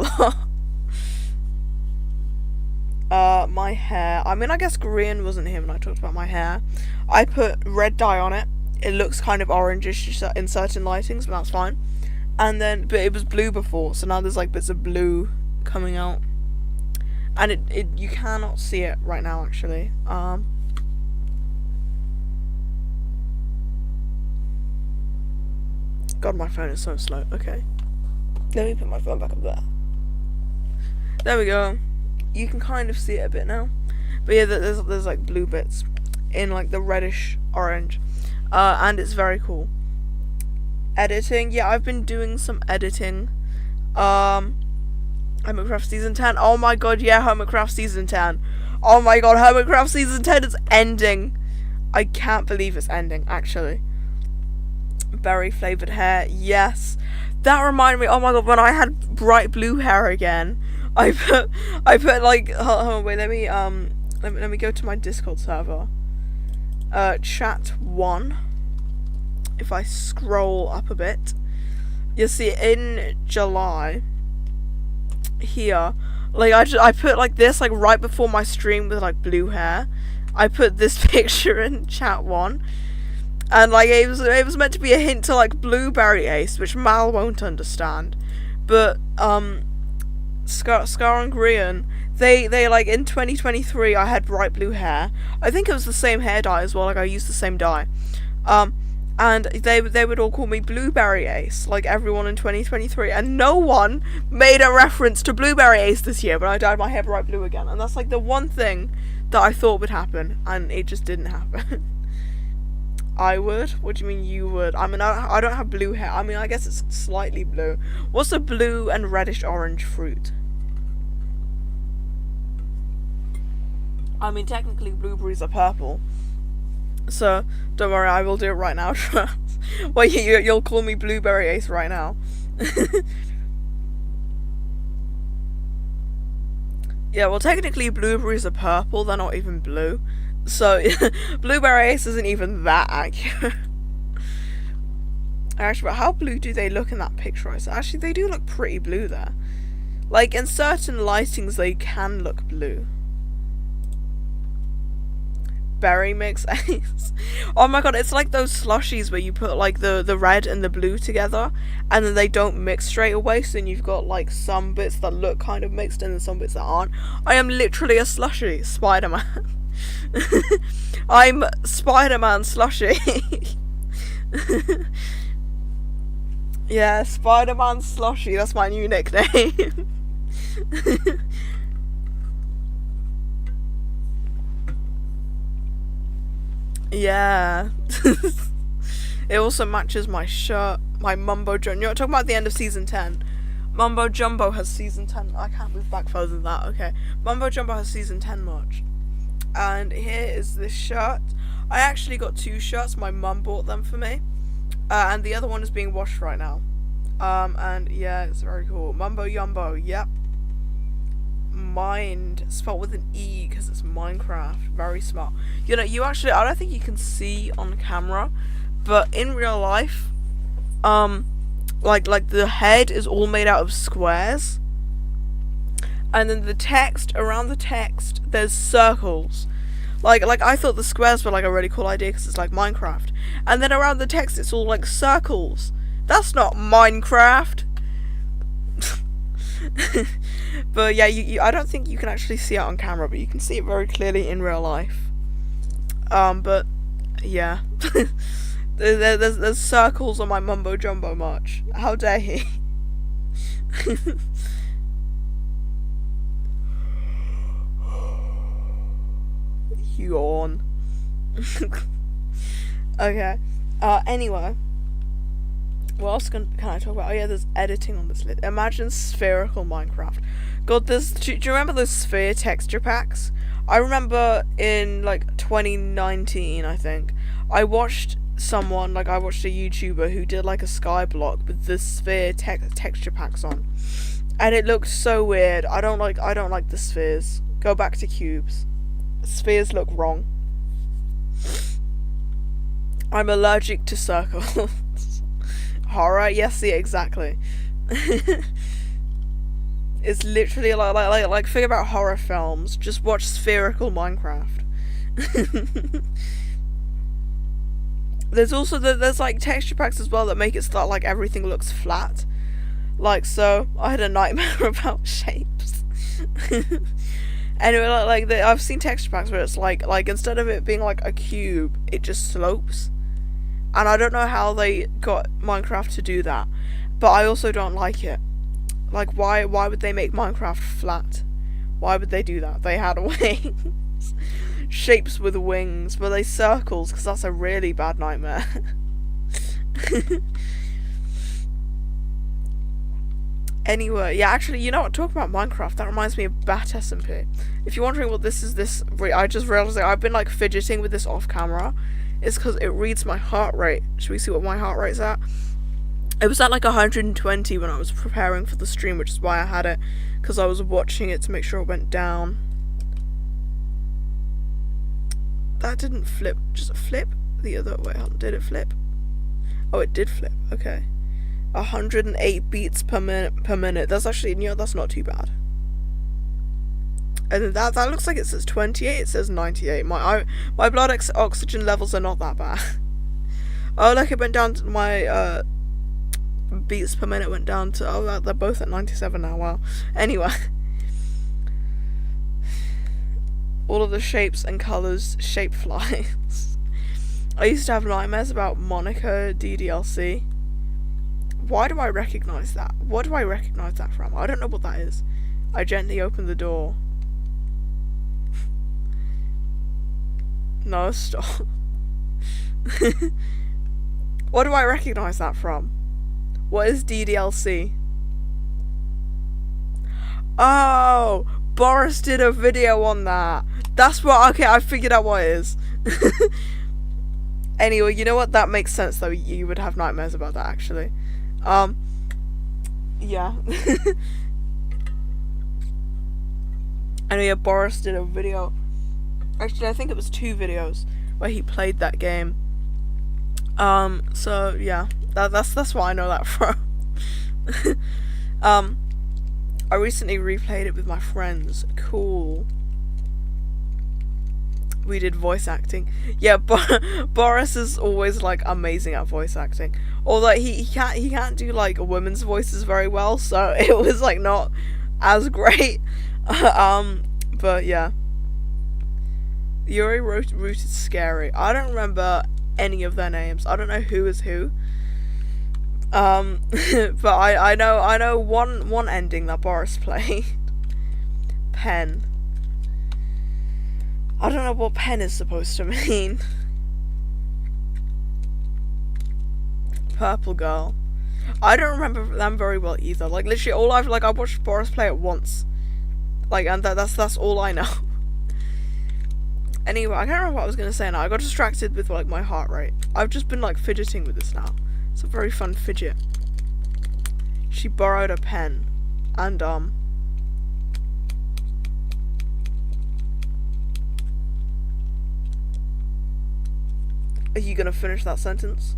lot. My hair. I mean, I guess Grian wasn't here when I talked about my hair. I put red dye on it. It looks kind of orangish in certain lightings, but that's fine. And then, but it was blue before, so now there's like bits of blue coming out. And it you cannot see it right now, actually. God, my phone is so slow. Okay. Let me put my phone back up there. There we go. You can kind of see it a bit now. But yeah, there's like blue bits in like the reddish orange. And it's very cool. Editing. Yeah, I've been doing some editing. Hermitcraft Season 10. Oh my god, yeah, Hermitcraft Season 10. Oh my god, Hermitcraft Season 10 is ending. I can't believe it's ending, actually. Berry flavoured hair, yes. That reminded me, oh my god, when I had bright blue hair again, I put like, hold on, wait, let me go to my Discord server. Chat 1. If I scroll up a bit, you'll see in July, here, like I put like this like right before my stream with like blue hair. I put this picture in chat 1, and like it was meant to be a hint to like Blueberry Ace, which Mal won't understand, but Scar and Grian, they like in 2023 I had bright blue hair. I think it was the same hair dye as well, like I used the same dye. And they would all call me Blueberry Ace, like everyone in 2023, and no one made a reference to Blueberry Ace this year when I dyed my hair bright blue again, and that's like the one thing that I thought would happen, and it just didn't happen. I would? What do you mean you would? I mean, I don't have blue hair. I mean, I guess it's slightly blue. What's a blue and reddish orange fruit? I mean, technically blueberries are purple. So, don't worry, I will do it right now. Well, you'll call me Blueberry Ace right now. Yeah, well, technically blueberries are purple, they're not even blue. So, Blueberry Ace isn't even that accurate. Actually, but how blue do they look in that picture? Actually, they do look pretty blue there. Like, in certain lightings, they can look blue. Berry mix Ace. Oh my god, it's like those slushies where you put like the red and the blue together and then they don't mix straight away, so then you've got like some bits that look kind of mixed and then some bits that aren't. I am literally a slushie, Spider-Man. I'm Spider-Man slushie. Yeah, Spider-Man slushie, that's my new nickname. Yeah. It also matches my shirt, my Mumbo Jumbo. You're talking about the end of season 10. Mumbo Jumbo has season 10. I can't move back further than that. Okay. Mumbo Jumbo has season 10 merch. And here is this shirt. I actually got 2 shirts. My mum bought them for me. And the other one is being washed right now. And yeah, it's very cool. Mumbo Jumbo. Yep. Mind, spelled with an E because it's Minecraft. Very smart. You know, you actually, I don't think you can see on camera, but in real life, like the head is all made out of squares, and then the text, around the text, there's circles. Like I thought the squares were like a really cool idea because it's like Minecraft, and then around the text it's all like circles. That's not Minecraft. But yeah, I don't think you can actually see it on camera, but you can see it very clearly in real life. But yeah, there's circles on my Mumbo Jumbo merch. How dare he? Yawn. Okay. Anyway. What else can I talk about? Oh yeah, there's editing on this list. Imagine spherical Minecraft. God, do you remember those sphere texture packs? I remember in like 2019, I think, I watched a YouTuber who did like a skyblock with the sphere texture packs on, and it looked so weird. I don't like the spheres. Go back to cubes. Spheres look wrong. I'm allergic to circles. Horror, yes, yeah, exactly. It's literally like think about horror films. Just watch spherical Minecraft. There's also there's like texture packs as well that make it start like everything looks flat. Like, so I had a nightmare about shapes. Anyway, I've seen texture packs where it's like instead of it being like a cube, it just slopes. And I don't know how they got Minecraft to do that, but I also don't like it. Like, why would they make Minecraft flat? Why would they do that? They had wings. Shapes with wings. Were they circles? Because that's a really bad nightmare. Anyway, yeah, actually, you know what? Talking about Minecraft, that reminds me of Bat SMP. If you're wondering what this is, I just realized that I've been like fidgeting with this off camera. It's because it reads my heart rate. Should we see what my heart rate's at? It was at like 120 when I was preparing for the stream, which is why I had it, because I was watching it to make sure it went down. That didn't flip. Just flip the other way. Did it flip? Oh, it did flip. Okay. 108 beats per minute. That's actually, you know, that's not too bad. And that looks like it says 28. It says 98. My blood oxygen levels are not that bad. Oh, look, it went down to my beats per minute went down to, oh, they're both at 97 now. Wow. Anyway, all of the shapes and colors, shape flies. I used to have nightmares about Monica DDLC. Why do I recognize that? What do I recognize that from? I don't know what that is. I gently opened the door. No, stop. What do I recognize that from? What is DDLC? Oh, Boris did a video on that. That's what. Okay, I figured out what it is. Anyway, you know what? That makes sense though. You would have nightmares about that actually. Yeah. Anyway, Boris did a video. Actually, I think it was 2 videos where he played that game. So yeah, that's why I know that from. I recently replayed it with my friends. Cool. We did voice acting. Yeah, Boris is always like amazing at voice acting. Although he can't do like women's voices very well, so it was like not as great. But yeah. Yuri Root is scary. I don't remember any of their names. I don't know who is who. But I know one ending that Boris played. Pen. I don't know what pen is supposed to mean. Purple girl. I don't remember them very well either. Like literally all I watched Boris play it once. Like, and that's all I know. Anyway, I can't remember what I was gonna say now. I got distracted with like my heart rate. I've just been like fidgeting with this now. It's a very fun fidget. She borrowed a pen. And are you gonna finish that sentence?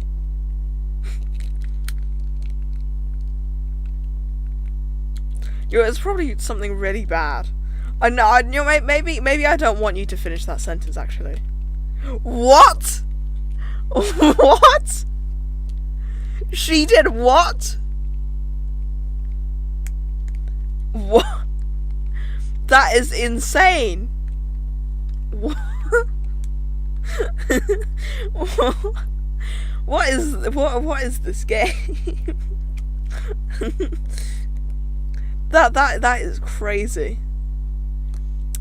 Yo, it's probably something really bad. I know, maybe I don't want you to finish that sentence, actually. What? What? She did what? What? That is insane. What? What is this game? That is crazy.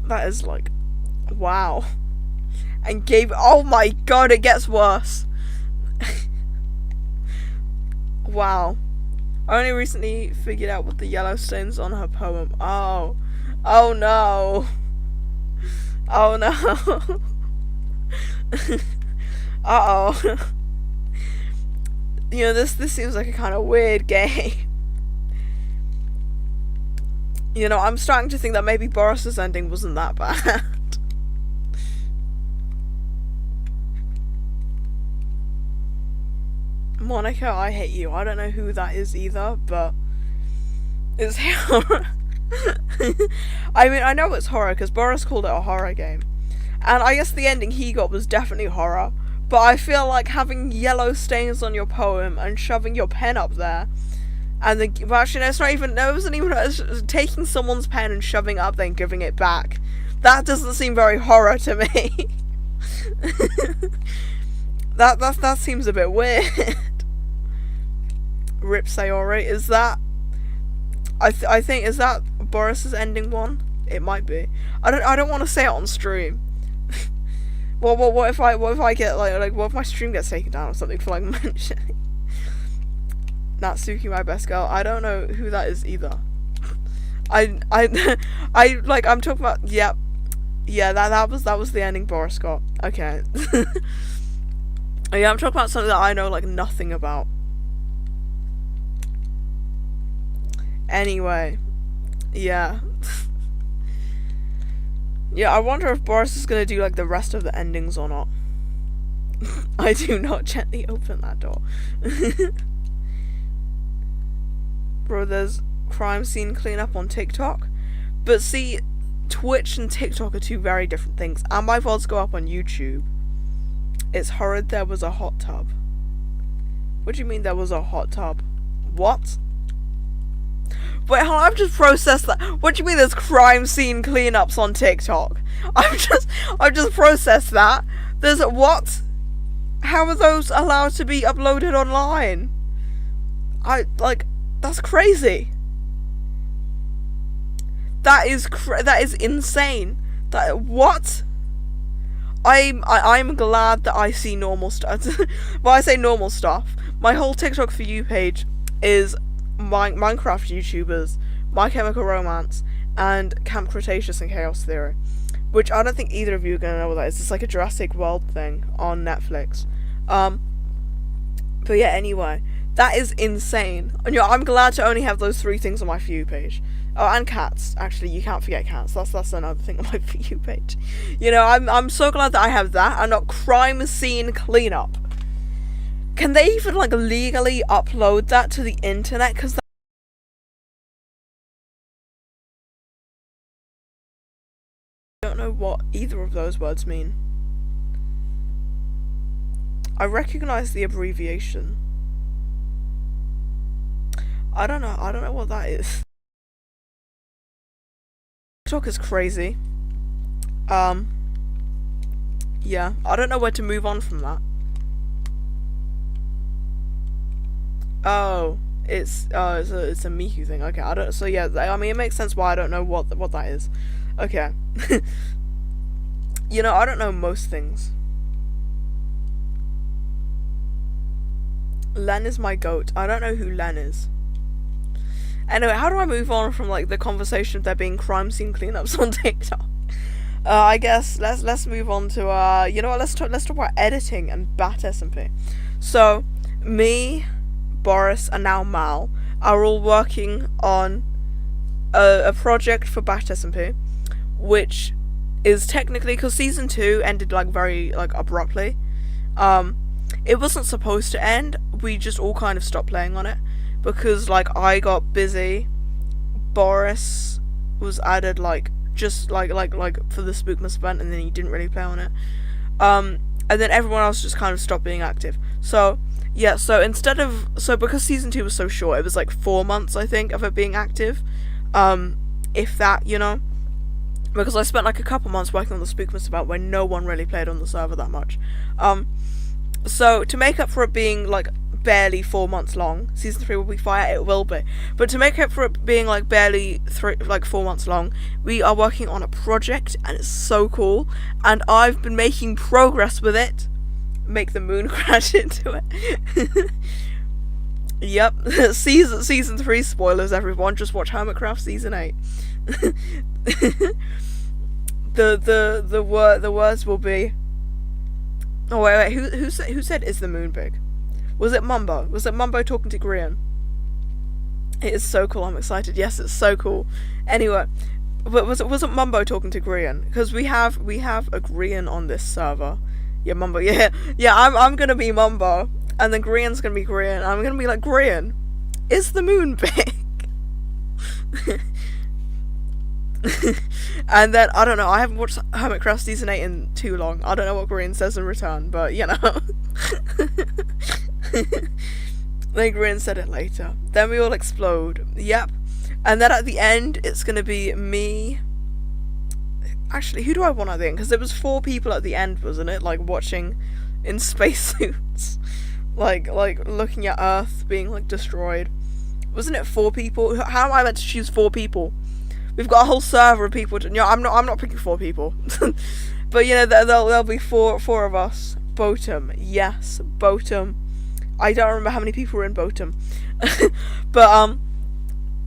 That is like, wow. And oh my god, it gets worse. Wow. I only recently figured out what the yellow stains on her poem. Oh no. Oh no. Uh-oh. You know, this seems like a kind of weird game. You know, I'm starting to think that maybe Boris's ending wasn't that bad. Monica, I hate you. I don't know who that is either, but it's horror. I mean, I know it's horror because Boris called it a horror game. And I guess the ending he got was definitely horror. But I feel like having yellow stains on your poem and shoving your pen up there. And well, actually, no, it's not even. No, it wasn't even. It's taking someone's pen and shoving it up, then giving it back. That doesn't seem very horror to me. that seems a bit weird. Rip Sayori, is that? I think is that Boris's ending one? It might be. I don't want to say it on stream. What if I get like what if my stream gets taken down or something for like mentioning? Natsuki, my best girl. I don't know who that is either. I'm talking about. Yep. Yeah, that was the ending Boris got. Okay. Yeah, I'm talking about something that I know like nothing about. Anyway, yeah. Yeah, I wonder if Boris is gonna do like the rest of the endings or not. I do not gently open that door. Bro, there's crime scene cleanup on TikTok. But see, Twitch and TikTok are 2 very different things. And my VODs go up on YouTube. It's horrid there was a hot tub. What do you mean there was a hot tub? What? Wait, hold on, I've just processed that. What do you mean there's crime scene cleanups on TikTok? I've just processed that. There's what? How are those allowed to be uploaded online? That's crazy. That is insane. What? I'm glad that I see normal stuff. Well, I say normal stuff. My whole TikTok For You page is Minecraft YouTubers My Chemical Romance, and Camp Cretaceous and Chaos Theory, which I don't think either of you are gonna know what that is. It's like a Jurassic World thing on Netflix. But yeah, anyway, that is insane. And I'm glad to only have those 3 things on my For You page. Oh, and cats. Actually, you can't forget cats. That's another thing on my For You page. You know, I'm so glad that I have that and not crime scene cleanup. Can they even like legally upload that to the internet? Because I don't know what either of those words mean. I recognize the abbreviation. I don't know what that is. TikTok is crazy. Yeah, I don't know where to move on from that. Oh, it's a Miku thing. Okay, I don't. So yeah, I mean, it makes sense why I don't know what that is. Okay. You know, I don't know most things. Len is my goat. I don't know who Len is. Anyway, how do I move on from like the conversation of there being crime scene cleanups on TikTok? I guess let's move on to you know what? Let's talk about editing and Bat SMP. So me, Boris, and now Mal are all working on a project for Bat SMP, which is technically, because season 2 ended like very like abruptly. It wasn't supposed to end. We just all kind of stopped playing on it because like I got busy. Boris was added like just like for the Spookmas event, and then he didn't really play on it. And then everyone else just kind of stopped being active. So yeah, so because season 2 was so short, it was like 4 months I think of it being active, if that, you know, because I spent like a couple months working on the Spookmas event where no one really played on the server that much. So to make up for it being like barely 4 months long, season 3 will be fire. It will be, but to make up for it being like barely 4 months long, we are working on a project, and it's so cool. And I've been making progress with it. Make the moon crash into it. Yep, season 3 spoilers, everyone. Just watch Hermitcraft season 8. The words will be. Oh wait, who said is the moon big? Was it Mumbo? Was it Mumbo talking to Grian? It is so cool. I'm excited. Yes, it's so cool. Anyway, but wasn't Mumbo talking to Grian? Because we have a Grian on this server. Yeah, Mumbo. Yeah. I'm gonna be Mumbo, and then Grian's gonna be Grian. I'm gonna be like, Grian, is the moon big? And then I don't know. I haven't watched Hermitcraft season 8 in too long. I don't know what Grian says in return, but you know. Then Grian said it later. Then we all explode. Yep. And then at the end, it's gonna be me. Actually, who do I want at the end? Because there was 4 people at the end, wasn't it? Like watching in spacesuits, like looking at Earth being like destroyed. Wasn't it 4 people? How am I meant to choose 4 people? We've got a whole server of people. You know, I'm not picking 4 people. But you know, there'll be four of us. Botum, yes, Botum. I don't remember how many people were in Botum. But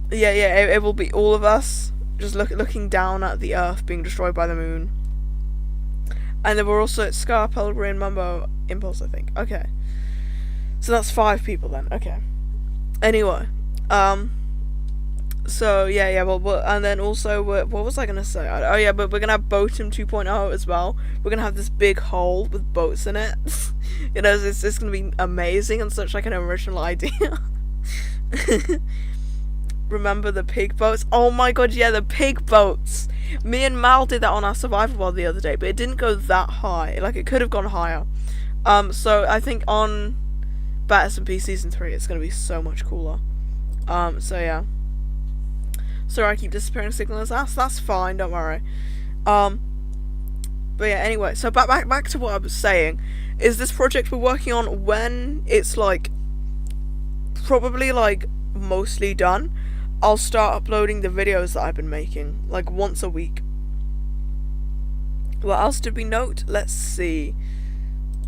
yeah, it will be all of us just looking down at the Earth being destroyed by the moon. And then we're also at Scar, Pelgrim, Mumbo, Impulse, I think. Okay, so that's 5 people then. Okay. Anyway, so yeah, well, and then also, what was I gonna say? Oh yeah, but we're gonna have Boatum 2.0 as well. We're gonna have this big hole with boats in it. You know, it's gonna be amazing and such like an original idea. Remember the pig boats? Oh my god, yeah, the pig boats. Me and Mal did that on our survival world the other day, but it didn't go that high. Like, it could have gone higher. So I think on Bat SMP season 3, it's gonna be so much cooler. So yeah. Sorry, I keep disappearing signals. That's fine. Don't worry. But yeah. Anyway, so back to what I was saying. Is this project we're working on, when it's like probably like mostly done, I'll start uploading the videos that I've been making like once a week. What else did we note? Let's see.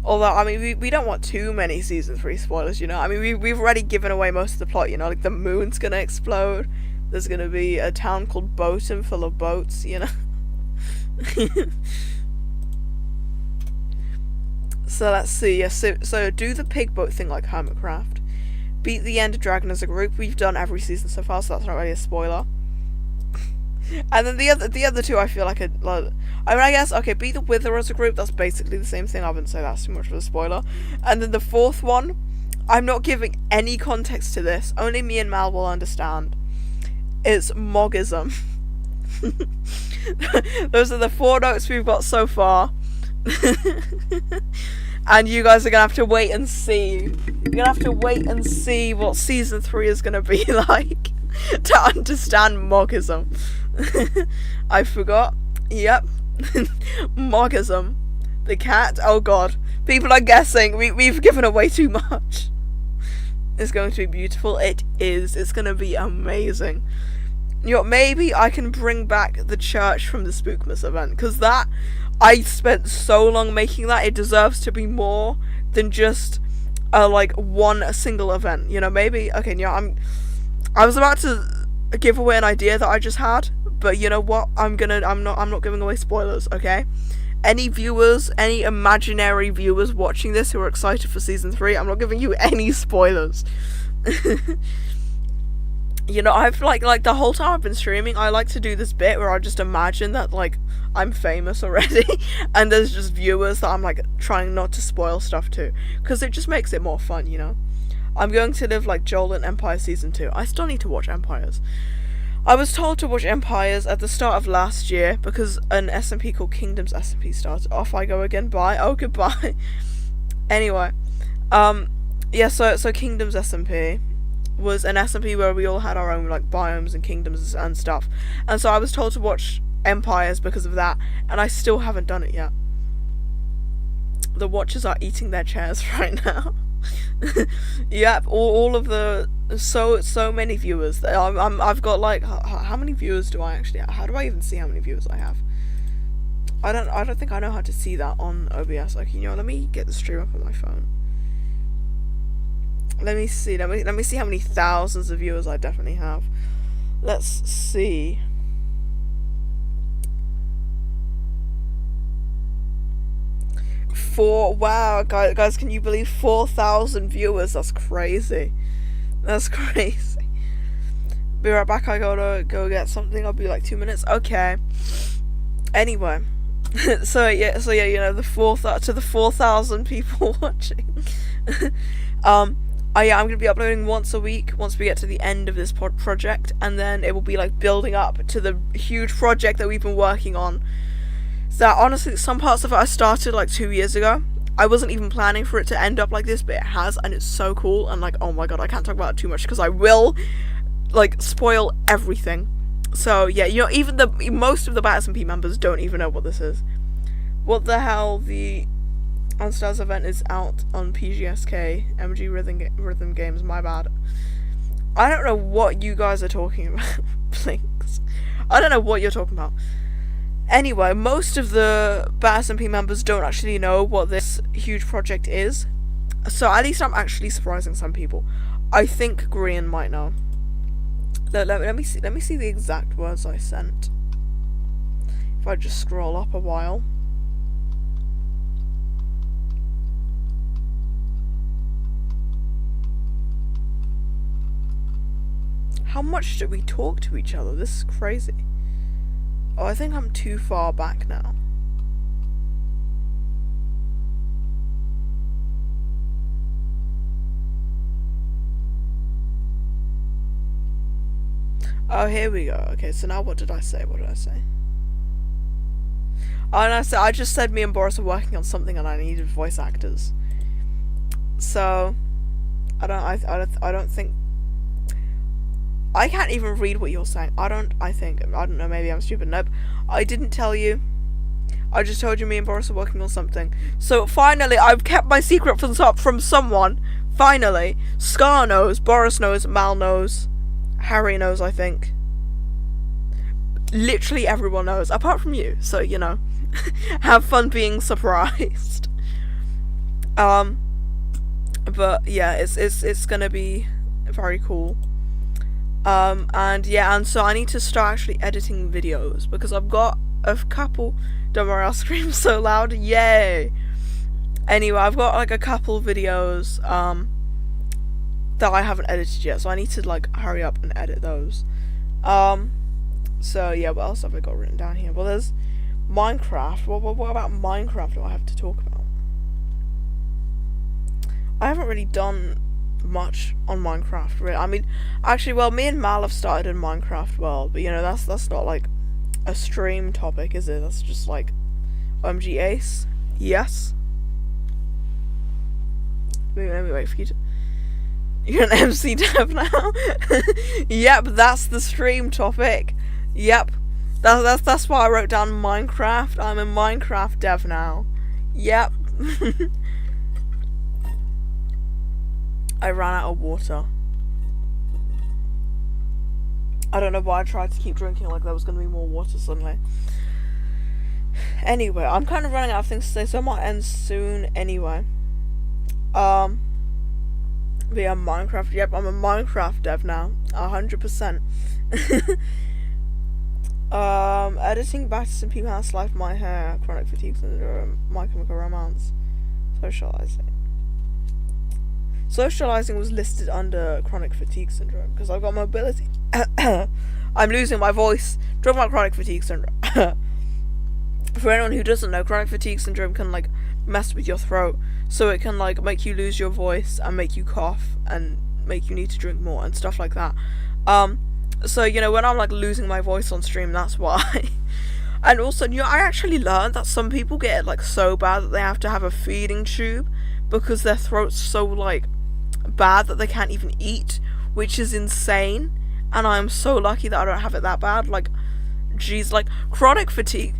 Although, I mean, we don't want too many season 3 spoilers, you know. I mean, we've already given away most of the plot, you know, like the moon's gonna explode. There's gonna be a town called Boaton full of boats, you know? So let's see, yeah, so do the pig boat thing like Hermitcraft. Beat the Ender Dragon as a group. We've done every season so far, so that's not really a spoiler. And then the other two I feel like I mean, I guess, okay, beat the Wither as a group, that's basically the same thing. I wouldn't say that's too much of a spoiler. And then the fourth one, I'm not giving any context to this, only me and Mal will understand. It's Mogism. Those are the 4 notes we've got so far. And you guys are gonna have to wait and see. You're gonna have to wait and see what season 3 is gonna be like to understand Mogism. I forgot. Yep. Mogism. The cat. Oh god. People are guessing. We've given away too much. It's going to be beautiful. It is. It's gonna be amazing. You know, maybe I can bring back the church from the Spookmas event, because that, I spent so long making that, it deserves to be more than just one single event. You know, maybe, okay, you know, I was about to give away an idea that I just had, but you know what, I'm not giving away spoilers, okay? Any viewers, any imaginary viewers watching this who are excited for season 3, I'm not giving you any spoilers. You know, I've like the whole time I've been streaming, I like to do this bit where I just imagine that like I'm famous already and there's just viewers that I'm like trying not to spoil stuff to, because it just makes it more fun, you know. I'm going to live like Joel in Empire season 2. I still need to watch Empires. I was told to watch Empires at the start of last year because an SMP called Kingdoms SMP started. Off I go again. Bye. Oh, goodbye. Anyway, yeah. So Kingdoms SMP was an SMP where we all had our own like biomes and kingdoms and stuff, and so I was told to watch Empires because of that, and I still haven't done it yet. The watchers are eating their chairs right now. Yep, all of the so many viewers. I've got like how many viewers do I actually have? How do I even see how many viewers I have? I don't think I know how to see that on OBS. Like, you know, let me get the stream up on my phone. Let me see how many thousands of viewers I definitely have. Let's see. Wow, guys, can you believe 4,000 viewers? That's crazy. That's crazy. Be right back. I gotta go get something. I'll be like 2 minutes. Okay. Anyway, so yeah, you know, the 4,000 people watching. Yeah, I'm gonna be uploading once a week once we get to the end of this project, and then it will be like building up to the huge project that we've been working on. So honestly, some parts of it I started like 2 years ago. I wasn't even planning for it to end up like this, but it has, and it's so cool. And like, oh my god, I can't talk about it too much because I will like spoil everything. So yeah, you know, even most of the SMP members don't even know what this is. What the hell? The Unstars event is out on PGSK MG Rhythm Games. My bad. I don't know what you guys are talking about. Blinks. I don't know what you're talking about. Anyway, most of the SMP members don't actually know what this huge project is, so at least I'm actually surprising some people. I think Grian might know. Let me see the exact words I sent. If I just scroll up a while. How much do we talk to each other? This is crazy. Oh, I think I'm too far back now. Oh, here we go. Okay, so now what did I say? What did I say? Oh, and I just said me and Boris are working on something and I needed voice actors. So, I don't think... I can't even read what you're saying. I don't know, maybe I'm stupid. Nope. I didn't tell you. I just told you me and Boris are working on something. So finally, I've kept my secret from someone. Finally. Scar knows, Boris knows, Mal knows, Harry knows, I think. Literally everyone knows, apart from you. So, you know, have fun being surprised. But yeah, it's gonna be very cool. And yeah, and so I need to start actually editing videos because I've got a couple. Don't worry, I'll scream so loud. Yay! Anyway, I've got like a couple videos that I haven't edited yet, so I need to like hurry up and edit those. So yeah, what else have I got written down here? Well, there's Minecraft. What about Minecraft do I have to talk about? I haven't really done much on Minecraft, really. I mean, actually, well, me and Mal have started in Minecraft World, but you know, that's not like a stream topic, is it? That's just like OMG Ace. Yes. Let me wait for you to. You're an MC dev now. Yep, that's the stream topic. Yep, that's why I wrote down Minecraft. I'm a Minecraft dev now. Yep. I ran out of water. I don't know why I tried to keep drinking like there was going to be more water suddenly. Anyway, I'm kind of running out of things to say, so I might end soon anyway. But yeah, Minecraft. Yep, I'm a Minecraft dev now. 100%. Editing back to some people house life, my hair, chronic fatigue syndrome, My Chemical Romance, socializing. Socializing was listed under chronic fatigue syndrome because I've got mobility. I'm losing my voice. Talking about chronic fatigue syndrome. For anyone who doesn't know, chronic fatigue syndrome can like mess with your throat, so it can like make you lose your voice and make you cough and make you need to drink more and stuff like that. So you know, when I'm like losing my voice on stream, that's why. And also, you know, I actually learned that some people get it like so bad that they have to have a feeding tube because their throat's so like bad that they can't even eat, which is insane. And I'm so lucky that I don't have it that bad. Like, geez, like chronic fatigue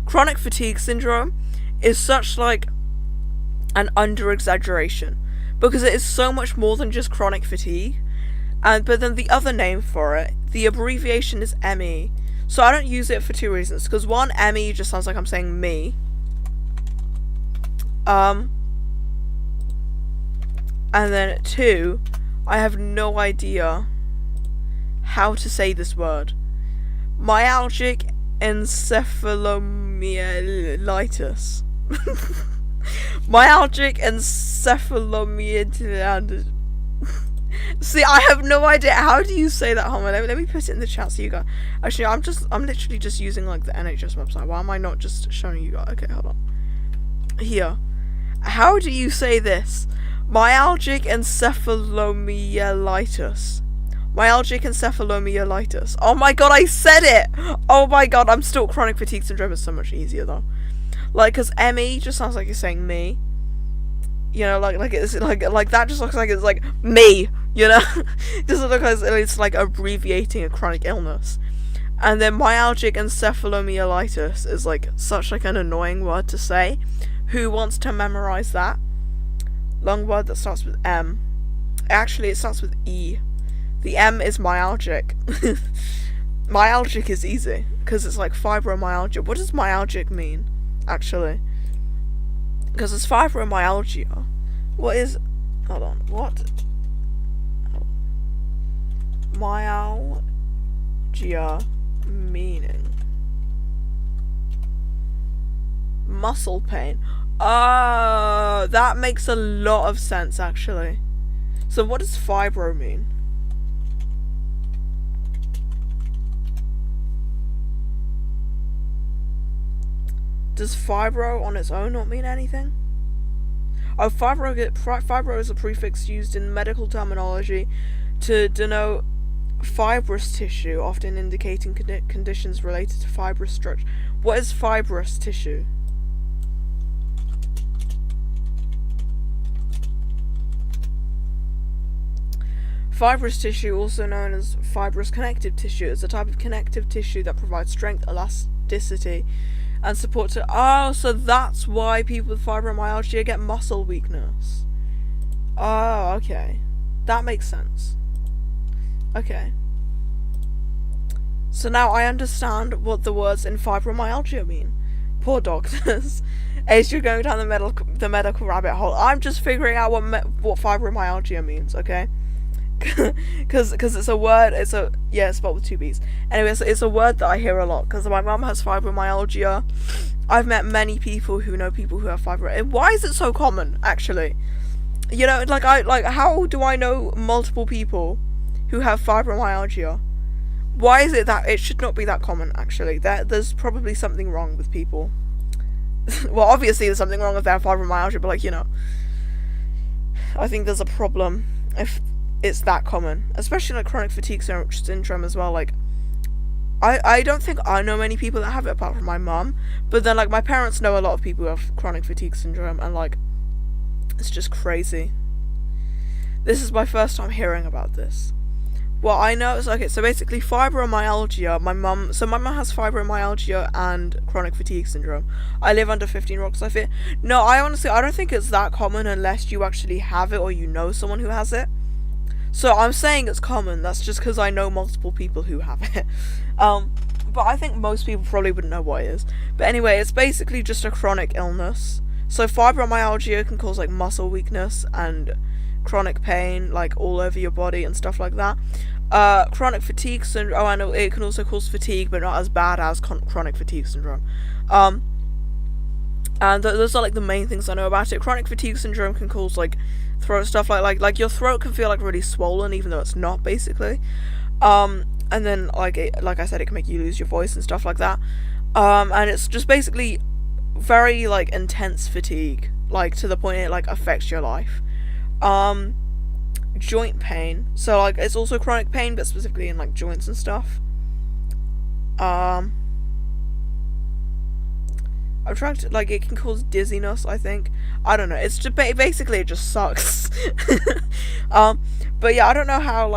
chronic fatigue syndrome is such like an under exaggeration because it is so much more than just chronic fatigue. And but then the other name for it, the abbreviation is ME. So I don't use it for two reasons. Because one, ME just sounds like I'm saying me. And then two, I have no idea how to say this word. Myalgic encephalomyelitis. Myalgic encephalomyelitis. See, I have no idea. How do you say that, Homer? Let me put it in the chat so you guys. Actually, I'm literally just using like the NHS website. Why am I not just showing you guys? Okay, hold on. Here. How do you say this? Myalgic encephalomyelitis. Myalgic encephalomyelitis. Oh my god, I said it! Oh my god, I'm still chronic fatigue syndrome is so much easier though. Like, cause ME just sounds like you're saying me. You know, like it's like that just looks like it's like me. You know, it doesn't look like it's like abbreviating a chronic illness. And then myalgic encephalomyelitis is like such like an annoying word to say. Who wants to memorize that? Long word that starts with M. Actually, it starts with E. The M is myalgic. Myalgic is easy because it's like fibromyalgia. What does myalgic mean? Actually, because it's fibromyalgia. What is? Hold on. What? Myalgia meaning? Muscle pain. That makes a lot of sense actually. So what does fibro mean? Does fibro on its own not mean anything? Oh, fibro is a prefix used in medical terminology to denote fibrous tissue, often indicating conditions related to fibrous structure. What is fibrous tissue? Fibrous tissue, also known as fibrous connective tissue, is a type of connective tissue that provides strength, elasticity, and support to. Oh, so that's why people with fibromyalgia get muscle weakness. Oh, okay. That makes sense. Okay. So now I understand what the words in fibromyalgia mean. Poor doctors. As you're going down the medical rabbit hole, I'm just figuring out what fibromyalgia means, okay? because it's a word. It's spelled with two B's. Anyway, it's a word that I hear a lot because my mum has fibromyalgia. I've met many people who know people who have fibromyalgia. Why is it so common, actually? You know, how do I know multiple people who have fibromyalgia? Why is it that it should not be that common, actually? There's probably something wrong with people. Well, obviously there's something wrong with their fibromyalgia, but, like, you know, I think there's a problem if it's that common, especially like chronic fatigue syndrome as well. Like, I don't think I know many people that have it apart from my mum, but then, like, my parents know a lot of people who have chronic fatigue syndrome, and, like, it's just crazy. This is my first time hearing about this. What I know is, okay, so basically fibromyalgia, my mum has fibromyalgia and chronic fatigue syndrome. I live under 15 rocks, I feel. No, I don't think it's that common unless you actually have it or you know someone who has it. So I'm saying it's common, that's just because I know multiple people who have it. But I think most people probably wouldn't know what it is. But anyway, it's basically just a chronic illness. So fibromyalgia can cause, like, muscle weakness and chronic pain, like, all over your body and stuff like that. Chronic fatigue syndrome, I know it can also cause fatigue, but not as bad as chronic fatigue syndrome. And those are, like, the main things I know about it. Chronic fatigue syndrome can cause, like, throat stuff, like your throat can feel, like, really swollen, even though it's not, basically. And then, like I said, it can make you lose your voice and stuff like that. And it's just basically very, like, intense fatigue, like, to the point it, like, affects your life. Joint pain, so, like, it's also chronic pain, but specifically in, like, joints and stuff. I'm trying to, like, it can cause dizziness, I think. I don't know, it's just, basically it just sucks. But yeah, I don't know how,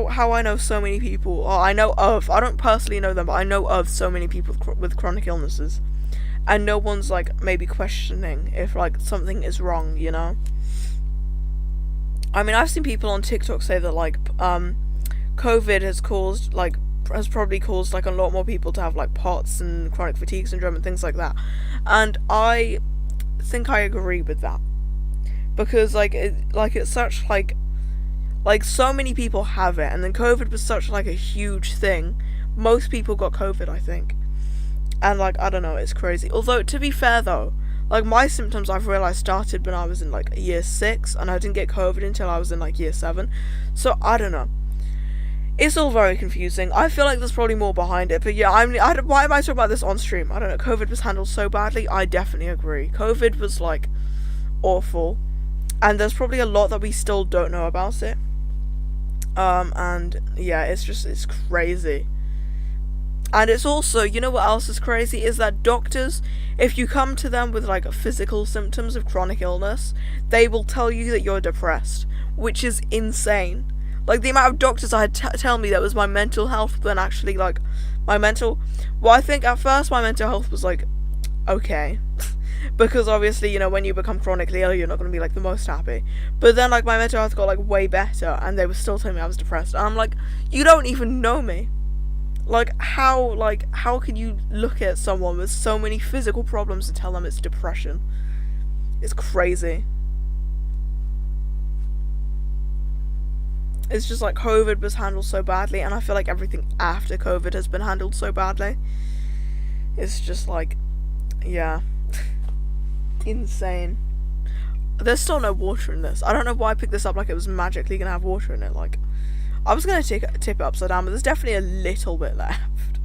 how I know so many people, or I don't personally know them, but I know of so many people with chronic illnesses, and no one's, like, maybe questioning if, like, something is wrong, you know? I mean, I've seen people on TikTok say that, like, COVID has probably caused, like, a lot more people to have, like, POTS and chronic fatigue syndrome and things like that, and I think I agree with that, because, it's such, like, so many people have it, and then COVID was such, like, a huge thing. Most people got COVID, I think. And, like, I don't know, it's crazy. Although, to be fair, though, like, my symptoms, I've realised, started when I was in, like, year 6, and I didn't get COVID until I was in, like, year 7. So, I don't know. It's all very confusing. I feel like there's probably more behind it, but yeah, why am I talking about this on stream? I don't know, COVID was handled so badly, I definitely agree. COVID was, like, awful. And there's probably a lot that we still don't know about it. And, yeah, it's crazy. And it's also, you know what else is crazy, is that doctors, if you come to them with, like, physical symptoms of chronic illness, they will tell you that you're depressed, which is insane. Like, the amount of doctors I had tell me that was my mental health, then actually, like, well, I think at first my mental health was, like, okay. Because obviously, you know, when you become chronically ill, you're not going to be, like, the most happy. But then, like, my mental health got, like, way better, and they were still telling me I was depressed. And I'm like, you don't even know me. Like, how can you look at someone with so many physical problems and tell them it's depression? It's crazy. It's just, like, COVID was handled so badly, and I feel like everything after COVID has been handled so badly. It's just, like, yeah. Insane. There's still no water in this. I don't know why I picked this up like it was magically gonna have water in it. Like, I was gonna tip it upside down, but there's definitely a little bit left.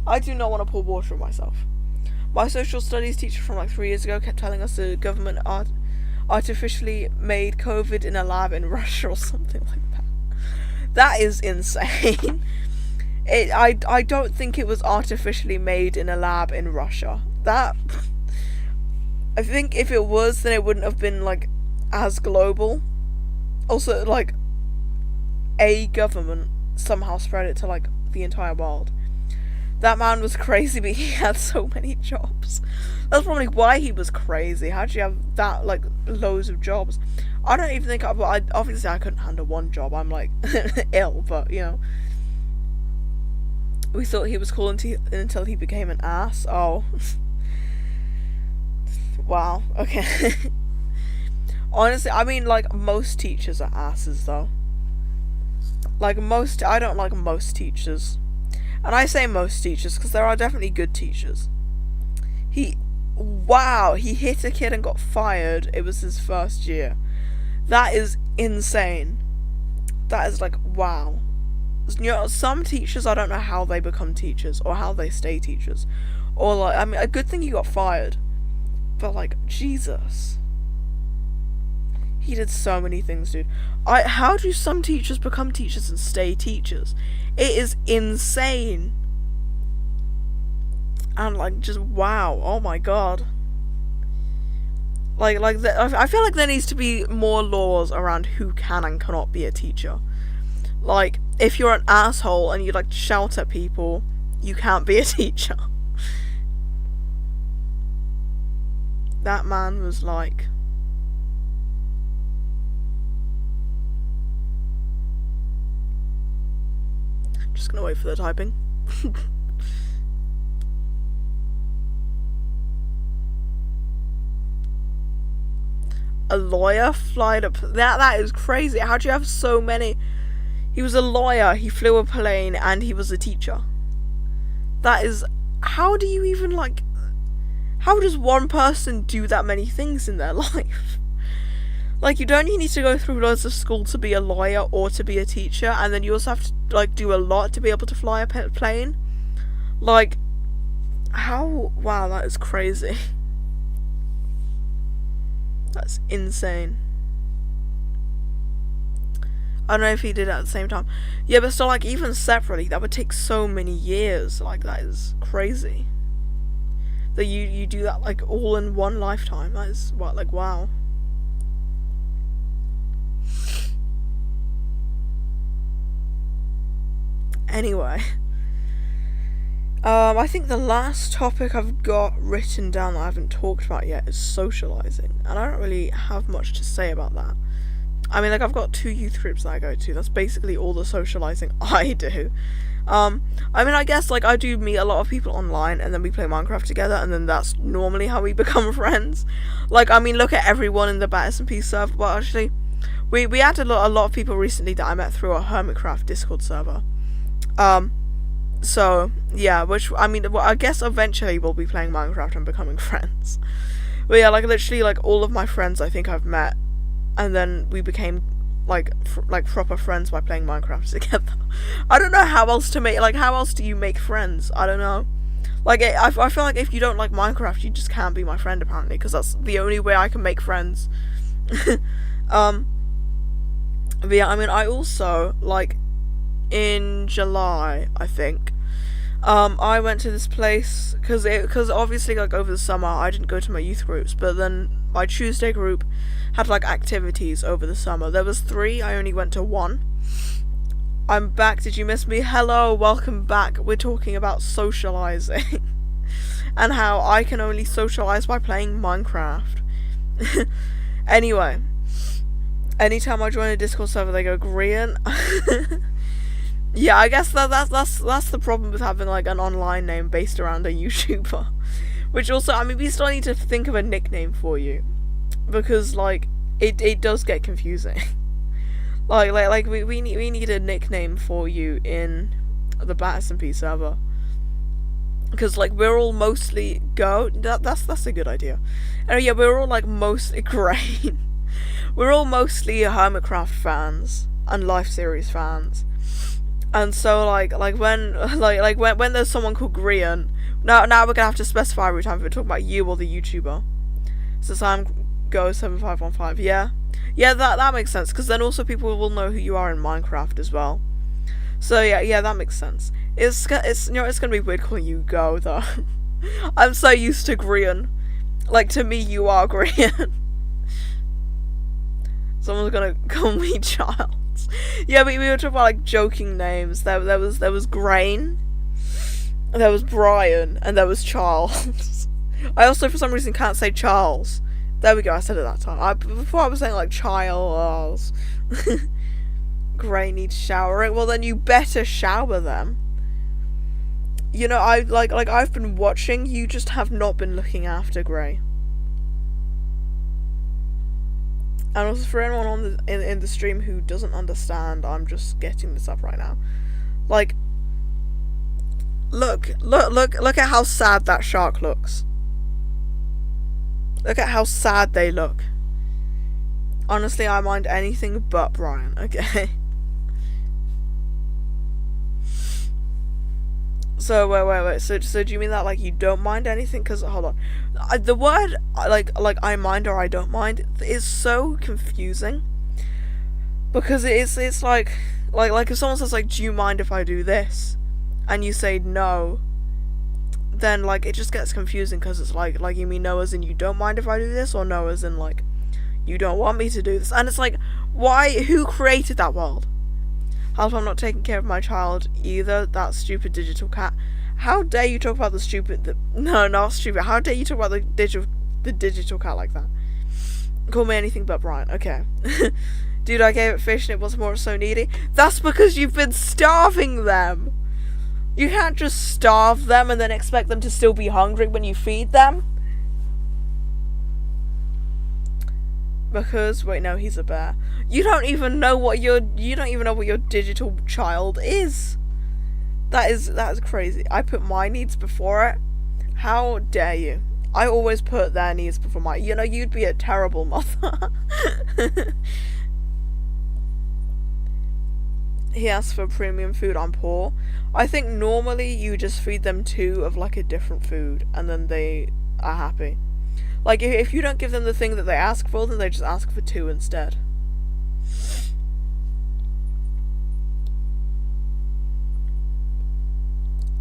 I do not want to pour water on myself. My social studies teacher from, like, 3 years ago kept telling us the government artificially made COVID in a lab in Russia or something like that. That is insane. I don't think it was artificially made in a lab in Russia. I think if it was, then it wouldn't have been, like, as global. Also, like, a government somehow spread it to, like, the entire world. That man was crazy, but he had so many jobs. That's probably why he was crazy. How'd you have that, like, loads of jobs? I don't even think obviously I couldn't handle one job. I'm, like, ill, but, you know. We thought he was cool until he became an ass. Oh. Wow, okay. Honestly, I mean, like, most teachers are asses, though. Like, I don't like most teachers. And I say most teachers because there are definitely good teachers. Wow, he hit a kid and got fired. It was his first year. That is insane. That is like, wow. You know, some teachers, I don't know how they become teachers or how they stay teachers. Or, like, I mean, a good thing he got fired. But, like, Jesus. He did so many things, dude. How do some teachers become teachers and stay teachers? It is insane. And, like, just, wow. Oh, my God. I feel like there needs to be more laws around who can and cannot be a teacher. Like, if you're an asshole and you like to shout at people, you can't be a teacher. That man was like... Just gonna wait for the typing. A lawyer flied up. That is crazy. How do you have so many? He was a lawyer, he flew a plane, and he was a teacher. That is... How do you even, like... How does one person do that many things in their life? Like, you don't need to go through loads of school to be a lawyer or to be a teacher, and then you also have to, like, do a lot to be able to fly a plane. Like, how... Wow, that is crazy. That's insane. I don't know if he did it at the same time. Yeah, but still, like, even separately, that would take so many years. Like, that is crazy. That you do that, like, all in one lifetime. That is, what, like, wow. Anyway. I think the last topic I've got written down that I haven't talked about yet is socializing. And I don't really have much to say about that. I mean, like, I've got 2 youth groups that I go to. That's basically all the socializing I do. I mean, I guess, like, I do meet a lot of people online, and then we play Minecraft together, and then that's normally how we become friends. Like, I mean, look at everyone in the SMP server. Well, actually, we had a lot of people recently that I met through a Hermitcraft Discord server. So, yeah, which, I mean, well, I guess eventually we'll be playing Minecraft and becoming friends. But yeah, like, literally, like, all of my friends I think I've met, and then we became, like, proper friends by playing Minecraft together. I don't know how else to make, like, how else do you make friends? I don't know. Like, I feel like if you don't like Minecraft, you just can't be my friend, apparently, because that's the only way I can make friends. But yeah, I mean, I also, like, in July, I think, I went to this place, because obviously, like, over the summer, I didn't go to my youth groups, but then my Tuesday group had, like, activities over the summer. There was 3, I only went to 1. I'm back, did you miss me? Hello, welcome back. We're talking about socializing, and how I can only socialize by playing Minecraft. Anyway, anytime I join a Discord server, they go green. Yeah, I guess that's the problem with having, like, an online name based around a YouTuber. Which also, I mean, we still need to think of a nickname for you, because, like, it does get confusing. like we need a nickname for you in the SMP server, because, like, we're all mostly that's a good idea. And yeah, we're all, like, mostly Grain. We're all mostly Hermitcraft fans and Life Series fans. And so, like when there's someone called Grian, now we're gonna have to specify every time if we're talking about you or the YouTuber. So Sam Go 7515, yeah, that makes sense, because then also people will know who you are in Minecraft as well. So yeah, that makes sense. It's you know, it's gonna be weird calling you Go though. I'm so used to Grian. Like, to me, you are Grian. Someone's gonna call me Child. Yeah, we were talking about, like, joking names. There was Grain, there was Brian, and there was Charles. I also, for some reason, can't say Charles. There we go, I said it that time. Before I was saying, like, Charles. Grain needs showering. Well, then you better shower them. You know, I've been watching. You just have not been looking after Gray. And also for anyone on the in the stream who doesn't understand, I'm just getting this up right now. Like, look at how sad that shark looks. Look at how sad they look. Honestly, I mind anything but Brian, okay? So, wait. So do you mean that, like, you don't mind anything? Because, hold on. The word, like, I mind or I don't mind is so confusing. Because it's like if someone says, like, do you mind if I do this? And you say no. Then, like, it just gets confusing because it's like, you mean no as in you don't mind if I do this? Or no as in, like, you don't want me to do this? And it's like, why? Who created that world? Help, I'm not taking care of my child either. That stupid digital cat. How dare you talk about the stupid... No, not stupid. How dare you talk about the digital cat like that? Call me anything but Brian. Okay. Dude, I gave it fish and it was more so needy. That's because you've been starving them. You can't just starve them and then expect them to still be hungry when you feed them. Because, wait, no, he's a bear. You don't even know what your digital child is. That is crazy. I put my needs before it. How dare you? I always put their needs before mine. You know, you'd be a terrible mother. He asks for premium food. I'm poor. I think normally you just feed them 2 of, like, a different food, and then they are happy. Like, if you don't give them the thing that they ask for, then they just ask for 2 instead.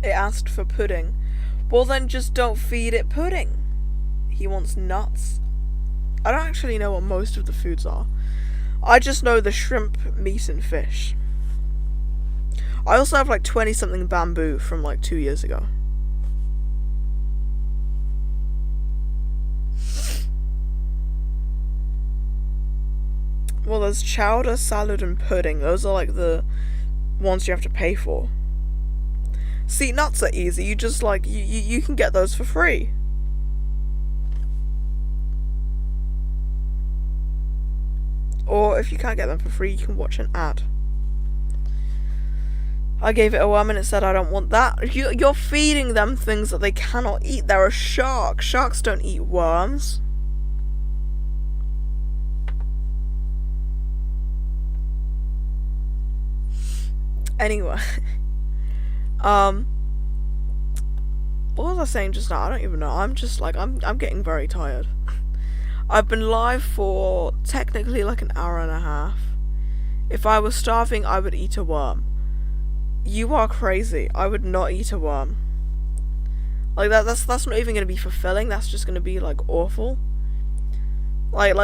It asked for pudding. Well, then just don't feed it pudding. He wants nuts. I don't actually know what most of the foods are. I just know the shrimp, meat, and fish. I also have, like, 20-something bamboo from, like, 2 years ago. Well, there's chowder, salad, and pudding. Those are, like, the ones you have to pay for. See, nuts are easy. You just, like, you can get those for free. Or, if you can't get them for free, you can watch an ad. I gave it a worm and it said I don't want that. You're feeding them things that they cannot eat. They're a shark. Sharks don't eat worms. Anyway. What was I saying just now? I don't even know. I'm just like, I'm getting very tired. I've been live for technically like an hour and a half. If I was starving, I would eat a worm. You are crazy. I would not eat a worm. Like that's not even gonna be fulfilling. That's just gonna be like awful. Like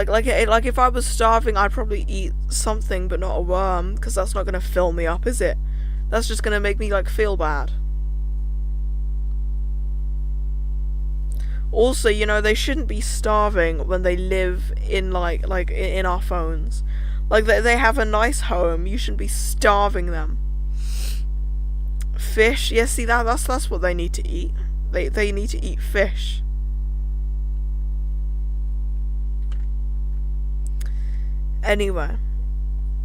if I was starving, I'd probably eat something, but not a worm, because that's not gonna fill me up, is it? That's just gonna make me like feel bad. Also, you know, they shouldn't be starving when they live in like in our phones. Like they have a nice home. You shouldn't be starving them. Fish, yeah, see that's what they need to eat. They need to eat fish. Anyway,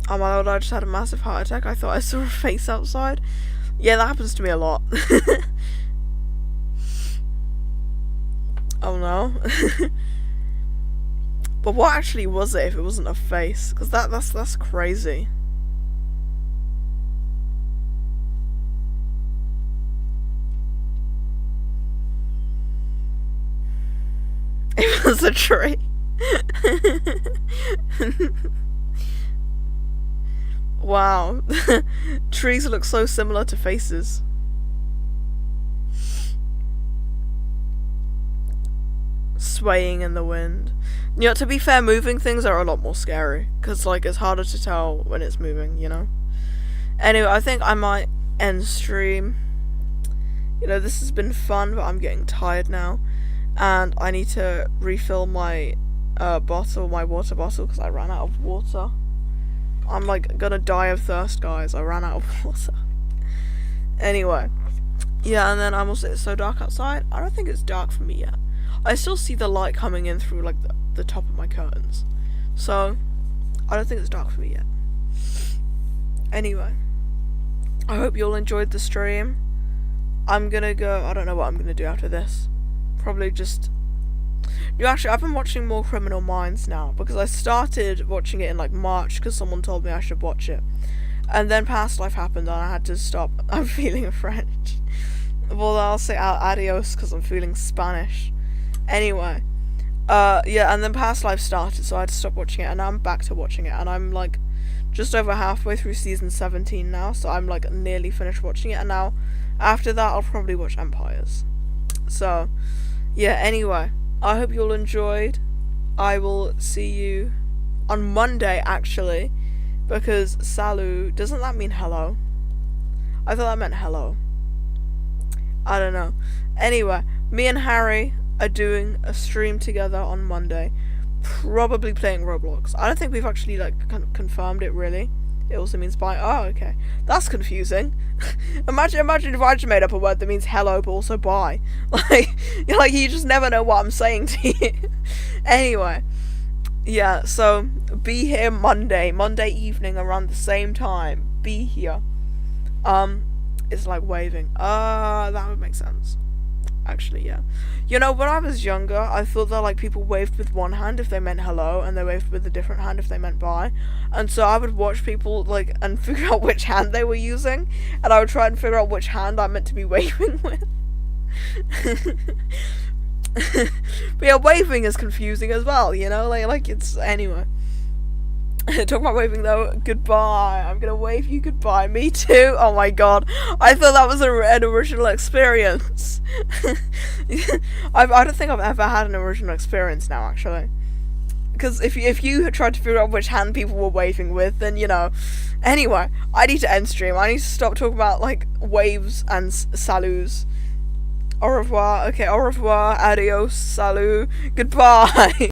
oh my lord, I just had a massive heart attack. I thought I saw a face outside. Yeah, that happens to me a lot. Oh no. But what actually was it if it wasn't a face? Because that's crazy. It was a tree. Wow. Trees look so similar to faces. Swaying in the wind. You know, to be fair, moving things are a lot more scary. Because, like, it's harder to tell when it's moving, you know? Anyway, I think I might end stream. You know, this has been fun, but I'm getting tired now. And I need to refill my my water bottle, because I ran out of water. I'm, like, gonna die of thirst, guys. I ran out of water. Anyway. Yeah, and then it's so dark outside. I don't think it's dark for me yet. I still see the light coming in through, like, the top of my curtains. So, I don't think it's dark for me yet. Anyway, I hope you all enjoyed the stream. I'm gonna go. I don't know what I'm gonna do after this. Probably just. Actually, I've been watching more Criminal Minds now because I started watching it in like March because someone told me I should watch it, and then Past Life happened and I had to stop. I'm feeling French. Well, I'll say adios because I'm feeling Spanish. Anyway, yeah, and then Past Life started, so I had to stop watching it, and now I'm back to watching it, and I'm like just over halfway through season 17 now, so I'm like nearly finished watching it, and now after that I'll probably watch Empires. So, yeah, anyway, I hope you all enjoyed. I will see you on Monday, actually, because salut, doesn't that mean hello? I thought that meant hello. I don't know. Anyway, me and Harry are doing a stream together on Monday, probably playing Roblox. I don't think we've actually like kind of confirmed it really. It also means bye. Oh, okay. That's confusing. imagine if I just made up a word that means hello but also bye. Like you just never know what I'm saying to you. Anyway, yeah, so be here Monday evening around the same time. Be here. It's like waving. That would make sense. Actually, yeah. You know, when I was younger, I thought that like people waved with one hand if they meant hello, and they waved with a different hand if they meant bye. And so I would watch people like and figure out which hand they were using, and I would try and figure out which hand I meant to be waving with. But yeah, waving is confusing as well, you know, like it's anyway. Talking about waving though, goodbye. I'm gonna wave you goodbye. Me too. Oh my god, I thought that was an original experience. I don't think I've ever had an original experience now, actually. Because if you had tried to figure out which hand people were waving with, then you know. Anyway, I need to end stream. I need to stop talking about like waves and saluts. Au revoir. Okay, au revoir. Adios. Salut. Goodbye.